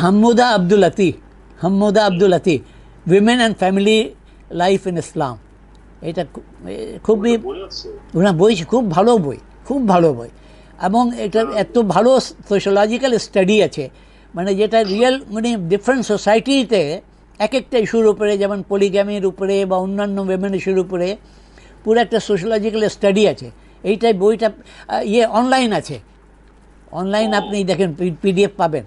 Hammuda Abdul Ati, women and family life in Islam. এটা খুবই বই, খুব ভালো বই, এবং এটা এত ভালো সোশ্যোলজিক্যাল স্টাডি আছে, মানে যেটা রিয়েল মানে ডিফারেন্ট সোসাইটিতে এক একটা ইস্যুর উপরে, যেমন পলিগ্যামির উপরে বা অন্যান্য উইমেন ইস্যুর উপরে পুরো একটা সোশ্যোলজিক্যাল স্টাডি আছে। এইটাই বইটা অনলাইন আছে, অনলাইন আপনি দেখেন PDF পাবেন,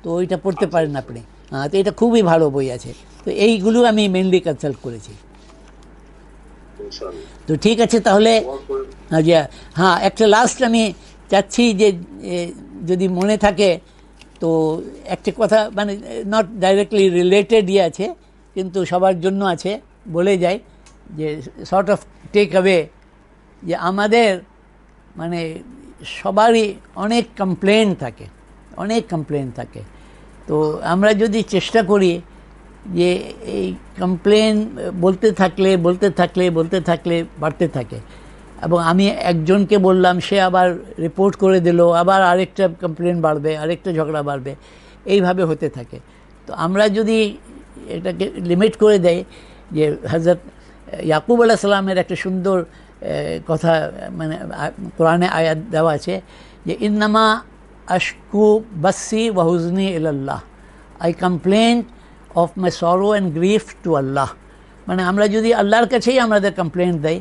তো ওইটা পড়তে পারেন আপনি। তো এটা খুবই ভালো বই আছে। তো এইগুলো আমি মেনলি কনসাল্ট করেছি। তো ঠিক আছে, তাহলে হ্যাঁ, একটা লাস্ট আমি চাচ্ছি যে যদি মনে থাকে, তো একটা কথা, মানে নট ডাইরেক্টলি রিলেটেড আছে, কিন্তু সবার জন্য আছে, বলে যাই যে সর্ট অফ টেক অ্যাওয়ে, যে আমাদের মানে সবারই অনেক কমপ্লেন থাকে, তো আমরা যদি চেষ্টা করি যে এই কমপ্লেন বলতে থাকলে বাড়তে থাকে, এবং আমি একজনকে বললাম, সে আবার রিপোর্ট করে দিল, আবার আরেকটা কমপ্লেন বাড়বে, আরেকটা ঝগড়া বাড়বে, এইভাবে হতে থাকে। তো আমরা যদি এটাকে লিমিট করে দেয়, যে হযরত ইয়াকুব আলাইহিস সালামের একটা সুন্দর কথা, মানে কোরআনে আয়াত দেওয়া আছে যে ইন্নামা আশকু বাসি ওয়া হুজনি ইলাল্লাহ, I complain of my sorrow and grief two আল্লাহ। মানে আমরা যদি আল্লাহর কাছেই আমাদের কমপ্লেন দেই,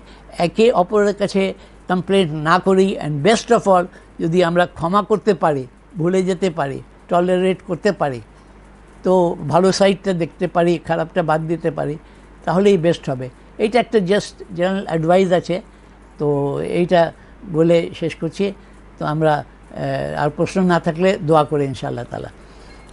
একে অপরের কাছে কমপ্লেন না করি, অ্যান্ড বেস্ট অফ অল যদি আমরা ক্ষমা করতে পারি, ভুলে যেতে পারি, টলারেট করতে পারি, তো ভালো সাইডটা দেখতে পারি, খারাপটা বাদ দিতে পারি, তাহলেই বেস্ট হবে। এইটা একটা জাস্ট জেনারেল অ্যাডভাইস আছে। তো এইটা বলে শেষ করছি। তো আমরা আর প্রশ্ন না থাকলে দোয়া করে ইনশাআল্লাহ তাআলা।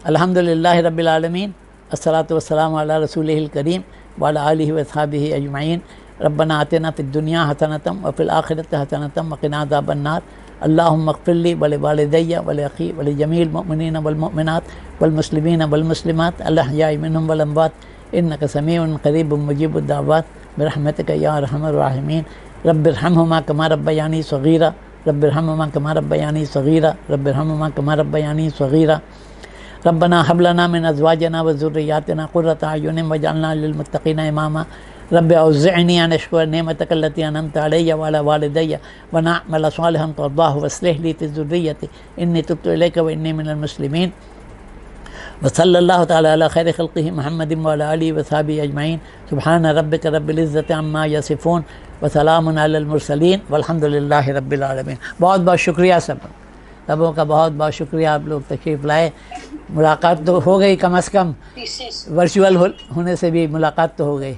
আলহামদুলিল্লাহ রাব্বিল আলামিন, আসসালাতু ওয়াসসালামু আলা রাসূলিহিল কারীম ওয়া আলা আলিহি ওয়া সাহবিহি আজমাইন। রব্বানা আতিনা ফিদ দুনিয়া হাসানাতাম ওয়া ফিল আখিরাতি হাসানাতাম ওয়া কিনা আযাবান নার। اللهم اغفر لي ولوالدي ولأخي ولجميع المؤمنين والمؤمنات والمسلمين والمسلمات الأحياء منهم والأموات إنك سميع قريب مجيب الدعوات برحمتك يا أرحم الراحمين. رب ارحمهما كما ربياني صغيرا रब्बिरहम्हुमा कमा रब्बयानी सगीरा रब्बिरहम्हुमा कमा रब्बयानी सगीरा रब्बना हब लना मिन अज़वाजिना व ज़ुर्रिय्यातिना क़ुर्रता अयुन वजअलना लिलमुत्तक़ीना इमामा रब्बि औज़िअनी अन अश्कुरा निअमतक अल्लती अनअमत अलैया व अला वालिदैया व नअमल सालिहन तर्दाहु वअस्लिह ली फ़ी ज़ुर्रिय्यती इन्नी तुब्तु इलैका व इन्नी मिनल मुस्लिमीन व सल्लल्लाहु तआला अला खैरि खल्क़िही मुहम्मदिन व अला आलिहि व सहाबिही अजमईन सुब्हान रब्बिका रब्बिल इज़्ज़ति अम्मा यसिफ़ून व सलामुन अलल मुरसलीन वल्हम्दुलिल्लाहि रब्बिल आलमीन। बहुत बहुत शुक्रिया सबों का बहुत बहुत शुक्रिया, आप लोग तशरीफ़ लाए। मुलाकात तो हो गई, कम से कम वर्चुअल होने से भी मुलाकात तो हो गई।